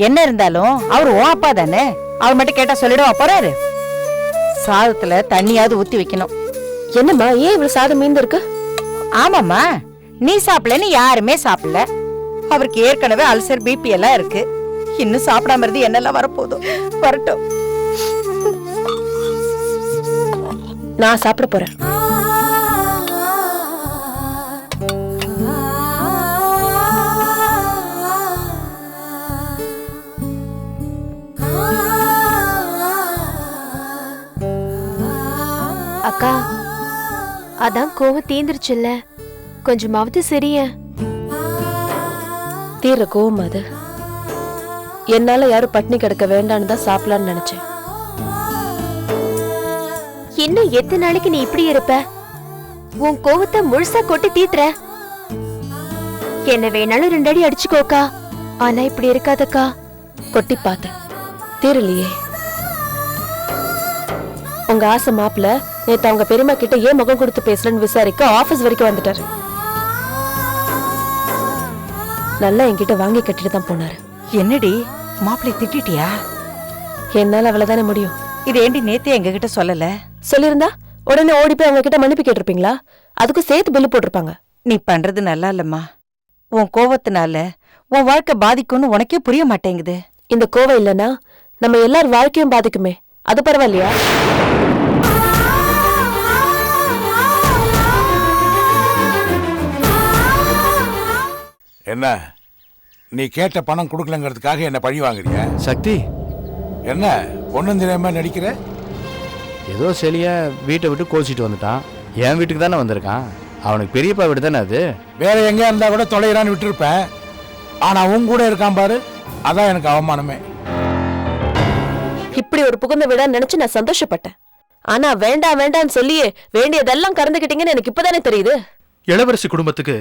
என்ன இருந்தாலும் அவர் உன் அப்பா தானே, அவர் மட்டும் கேட்டா சொல்லிடுவா போறாரு. சாதத்துல தண்ணியாவது ஊத்தி வைக்கணும். என்னம்மா, ஏன் இவ்வளவு சாதம் மீந்து இருக்கு? ஆமாம்மா, நீ சாப்பிடலன்னு யாருமே சாப்பிடல. அவருக்கு ஏற்கனவே அல்சர் பிபி எல்லாம் இருக்கு. இன்னும் சாப்பிடாம இருந்து என்னெல்லாம் வரப்போதும். வரட்டும், நான் சாப்பிட போறேன். அக்கா, அதான் கோவம் தீந்துருச்சுல்ல, கொஞ்சமாவது சரிய. தீர கோவம் அது. என்னால யாரும் பட்னி கிடக்க வேண்டான்னு தான் சாப்பிடலான்னு நினைச்சேன். இன்னும் எத்தனை நாளைக்கு நீ இப்படி இருப்ப? உன் கோவத்தை முழுசா கொட்டி தீத்துற. என்ன வேணாலும் 2 அடி அடிச்சுக்கோக்கா, ஆனா இப்படி இருக்காதக்கா. கொட்டி பார்த்தேன், தீரலையே. உங்க உங்க ஆசை மாப்பிள்ள நேத்து அவங்க பெரியம்மா கிட்ட ஏன் முகம் கொடுத்து பேசலன்னு விசாரிக்க ஆபீஸ் வரைக்கும் வந்துட்டாரு. நல்லா என்கிட்ட வாங்கி கட்டிட்டு தான் போனாரு. என்னடி மாப்பிள்ளை திட்டிட்டியா? என்னால அவ்வளவுதானே முடியும். இது ஏண்டி நேத்தே எங்க கிட்ட சொல்லல? சொல்லிருந்தா உடனே ஓடி போய் அவங்க கிட்ட மன்னிப்பு கேட்டிருப்பீங்களா? அதுக்கும் சேர்த்து பில்லு போட்டிருப்பாங்க. நீ பண்றது நல்லா இல்லம்மா. உன் கோவத்தினால உன் வாழ்க்கை பாதிக்கும்னு உனக்கே புரிய மாட்டேங்குது. இந்த கோவம் இல்லைன்னா நம்ம எல்லார் வாழ்க்கையும் பாதிக்குமே, அது பரவாயில்லையா? என்ன நீ கேட்ட பணம் கொடுக்கலங்கிறதுக்காக என்ன பழி வாங்குறிய? சக்தி என்ன ஒன்றும் தெரியாம நடிக்கிற? ஏதோ செலிய வீட்டை விட்டு கோச்சிட்டு வந்துட்டான். என் வீட்டுக்கு தானே வந்திருக்கான். அவனுக்கு பெரியப்பா வீடு தானே அது. வேற எங்க இருந்தா கூட தொலைகிறான்னு விட்டுருப்பேன். ஆனா உன் கூட இருக்கான் பாரு, அதான் எனக்கு அவமானமே. இப்படி ஒரு புகுந்த விட நினைச்சு நான் சந்தோஷப்பட்டேன். ஆனா வேண்டாம் வேண்டாம்னு சொல்லியே வேண்டியதெல்லாம் கறந்துக்கிட்டீங்கன்னு எனக்கு இப்பதானே தெரியுது. இளவரசி குடும்பத்துக்கு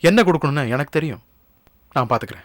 என்ன கொடுக்கணும்னு எனக்கு தெரியும். நான் பாத்துக்கிறேன்.